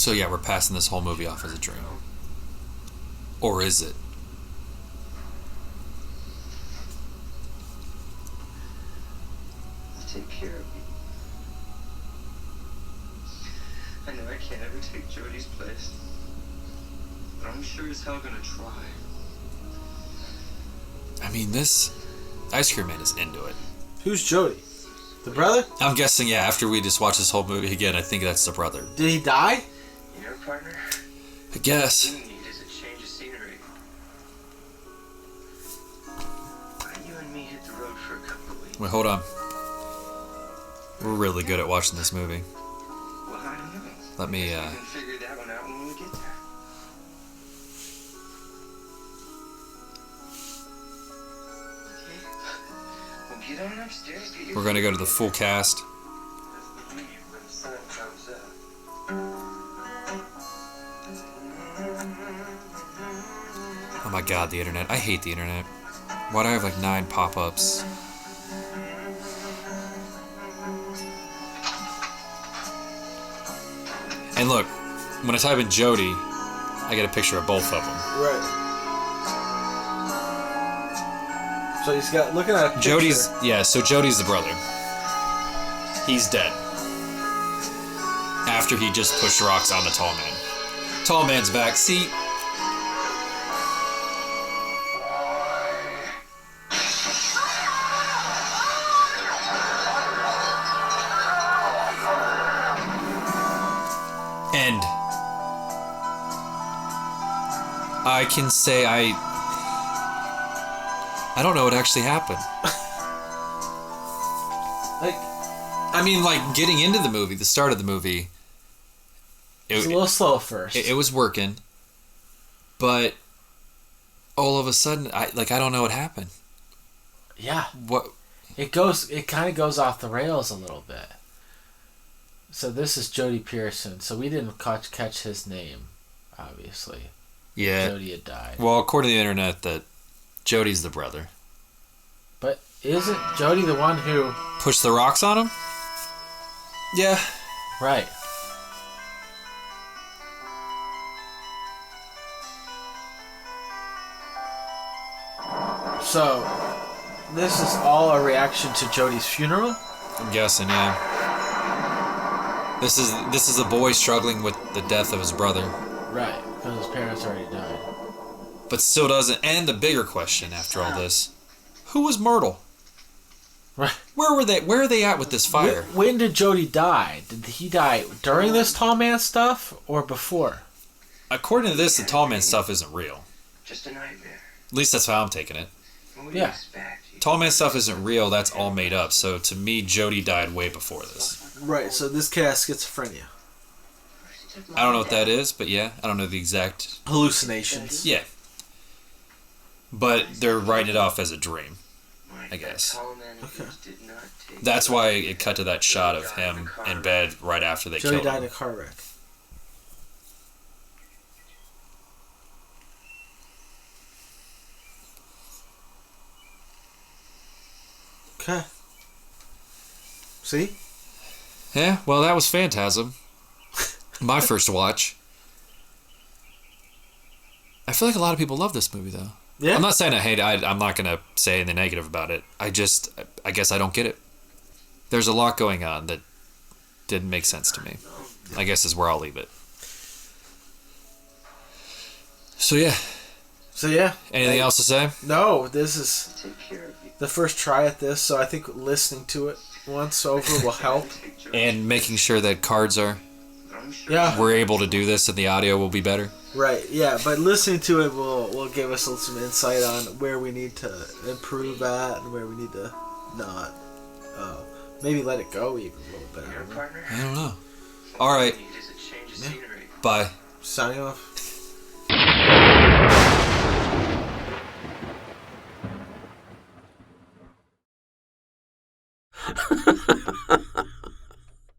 So yeah, we're passing this whole movie off as a dream. Or is it? I'll take care of you. I know I can't ever take Jody's place, but I'm sure as hell gonna try. I mean, this Ice Cream Man is into it. Who's Jody? The brother? I'm guessing, yeah, after we just watch this whole movie again, I think that's the brother. Did he die? You know, partner, I guess. what we need is a change of scenery. Why don't you and me hit the road for a couple of weeks? Wait, hold on. We're really good at watching this movie. Well, I don't know. Let me, We can figure that one out when we get there. Okay. Well, get on upstairs, get your we're gonna go to the full cast. leave when the sun comes up. Oh my god, the internet. I hate the internet. Why do I have like 9 pop-ups? And look, when I type in Jody, I get a picture of both of them. Right. So he's got looking at a picture. Jody's, yeah, so Jody's the brother. He's dead. After he just pushed rocks on the tall man. Tall man's back. See, and I can say I don't know what actually happened. Like, I mean, like, getting into the movie, the start of the movie, it's a little slow first. it was working, but all of a sudden, I don't know what happened. Yeah. What? It kind of goes off the rails a little bit. So this is Jody Pearson. So we didn't catch his name, obviously. Yeah. Jody had died. Well, according to the internet, that Jody's the brother. But isn't Jody the one who... Pushed the rocks on him? Yeah. Right. So, this is all a reaction to Jody's funeral? I'm guessing, yeah. This is a boy struggling with the death of his brother. Right, because his parents already died. But still doesn't. And the bigger question after all this, who was Myrtle? Right. Where were they? Where are they at with this fire? When did Jody die? Did he die during this tall man stuff or before? According to this, the tall man stuff isn't real. Just a nightmare. At least that's how I'm taking it. What do you Yeah. expect? Tall man stuff isn't real. That's all made up. So to me, Jody died way before this. Right, so this kid has schizophrenia. I don't know what that is, but yeah, I don't know the exact. Hallucinations. Yeah. But they're writing it off as a dream. I guess. Okay. That's why it cut to that shot of him in bed right after they Jody killed died in him. a car wreck. Okay. See? Yeah, well, that was Phantasm. My first watch. I feel like a lot of people love this movie, though. Yeah. I'm not saying I hate it. I'm not going to say anything negative about it. I guess I don't get it. There's a lot going on that didn't make sense to me. I guess is where I'll leave it. So, yeah. Anything else to say? No, this is Take care of you. the first try at this, so I think listening to it once over will help. And making sure that cards are... Yeah. We're able to do this and the audio will be better. Right, yeah, but listening to it will give us some insight on where we need to improve at and where we need to not. Maybe let it go even a little bit. I don't know. Partner? I don't know. All right. Need is a change of scenery. Bye. Signing off.